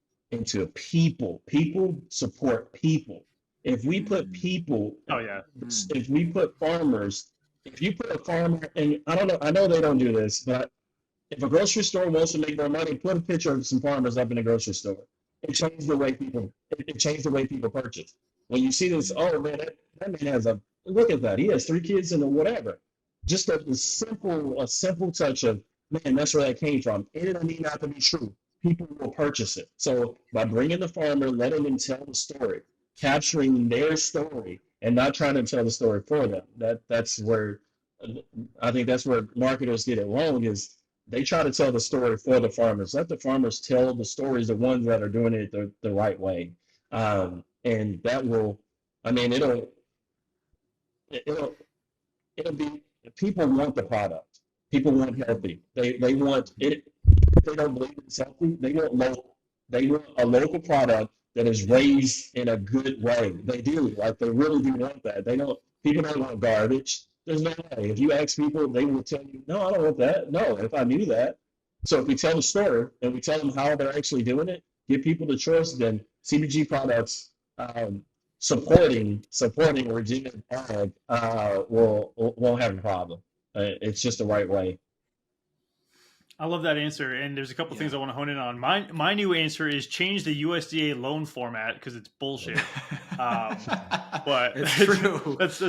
people. People support people. If we put people, if we put farmers, if you put a farmer, and I know they don't do this, but if a grocery store wants to make more money, put a picture of some farmers up in the grocery store. It changed the way people purchase. When you see this, oh man, that man has look at that. He has 3 kids and whatever. Just a simple touch of, man, that's where that came from. It doesn't mean not to be true. People will purchase it. So by bringing the farmer, letting them tell the story, capturing their story, and not trying to tell the story for them. That's where I think that's where marketers get it wrong, is they try to tell the story for the farmers. Let the farmers tell the stories, the ones that are doing it the right way. And that will, it'll be, people want the product. People want healthy. They want it. If they don't believe it's healthy, they want local. They want a local product that is raised in a good way. They do. Like, they really do want that. People don't want garbage. There's no way. If you ask people, they will tell you, no, I don't want that. No, if I knew that. So if we tell the story and we tell them how they're actually doing it, give people the choice, then CPG products supporting regenerative ag won't have a problem. It's just the right way. I love that answer, and there's a couple things I want to hone in on. My new answer is change the USDA loan format, because it's bullshit. But it's true. That's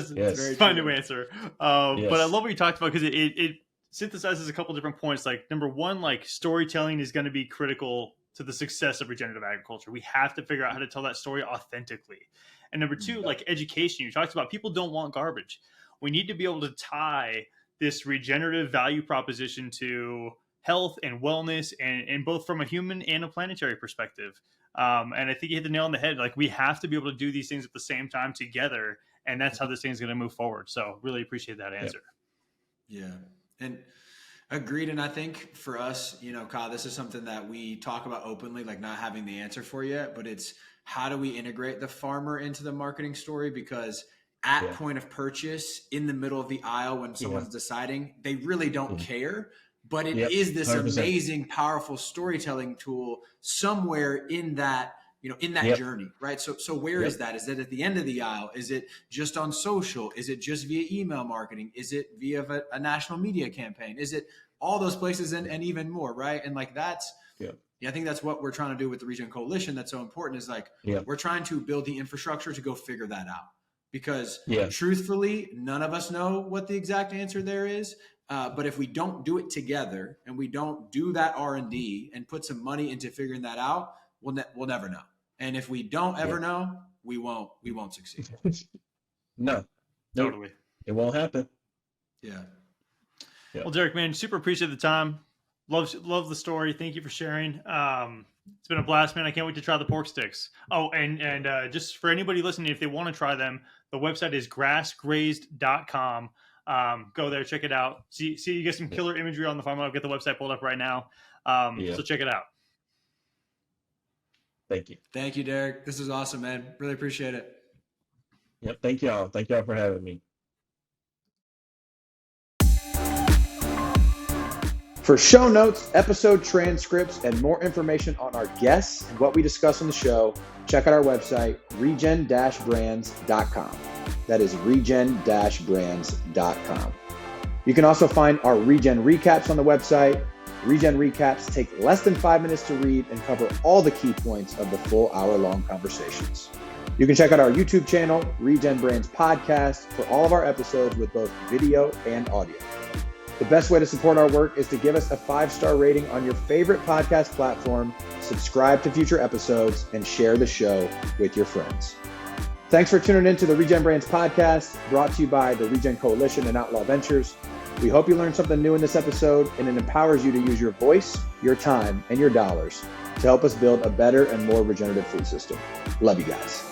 my new answer. But I love what you talked about, because it synthesizes a couple different points. Like, number one, like, storytelling is going to be critical to the success of regenerative agriculture. We have to figure out how to tell that story authentically. And number two, like, education. You talked about people don't want garbage. We need to be able to tie this regenerative value proposition to health and wellness, and both from a human and a planetary perspective. And I think you hit the nail on the head. Like, we have to be able to do these things at the same time together, and that's how this thing's going to move forward. So really appreciate that answer. Yeah. And agreed. And I think for us, Kyle, this is something that we talk about openly, like not having the answer for yet, but it's how do we integrate the farmer into the marketing story? Because at point of purchase, in the middle of the aisle, when someone's deciding, they really don't care. But it is this 100%. Amazing, powerful storytelling tool somewhere in that, in that journey, right? So where is that? Is it at the end of the aisle? Is it just on social? Is it just via email marketing? Is it via a national media campaign? Is it all those places and even more, right? And like that's, I think that's what we're trying to do with the Regen Coalition. That's so important, is like we're trying to build the infrastructure to go figure that out. Because truthfully, none of us know what the exact answer there is. But if we don't do it together and we don't do that R&D and put some money into figuring that out, we'll never know. And if we don't ever know, we won't succeed. No, Totally. it won't happen. Yeah. Well, Derrick, man, super appreciate the time. Love the story. Thank you for sharing. It's been a blast, man. I can't wait to try the pork sticks. Oh, and just for anybody listening, if they want to try them, the website is grassgrazed.com. Go there, check it out. See, you get some killer imagery on the farm. I'll get the website pulled up right now. So check it out. Thank you. Thank you, Derrick. This is awesome, man. Really appreciate it. Yep. Thank y'all. Thank y'all for having me. For show notes, episode transcripts, and more information on our guests and what we discuss on the show, check out our website, regen-brands.com. That is regen-brands.com. You can also find our Regen recaps on the website. Regen recaps take less than 5 minutes to read and cover all the key points of the full hour-long conversations. You can check out our YouTube channel, Regen Brands Podcast, for all of our episodes with both video and audio. The best way to support our work is to give us a 5-star rating on your favorite podcast platform, subscribe to future episodes, and share the show with your friends. Thanks for tuning in to the Regen Brands Podcast, brought to you by the Regen Coalition and Outlaw Ventures. We hope you learned something new in this episode, and it empowers you to use your voice, your time, and your dollars to help us build a better and more regenerative food system. Love you guys.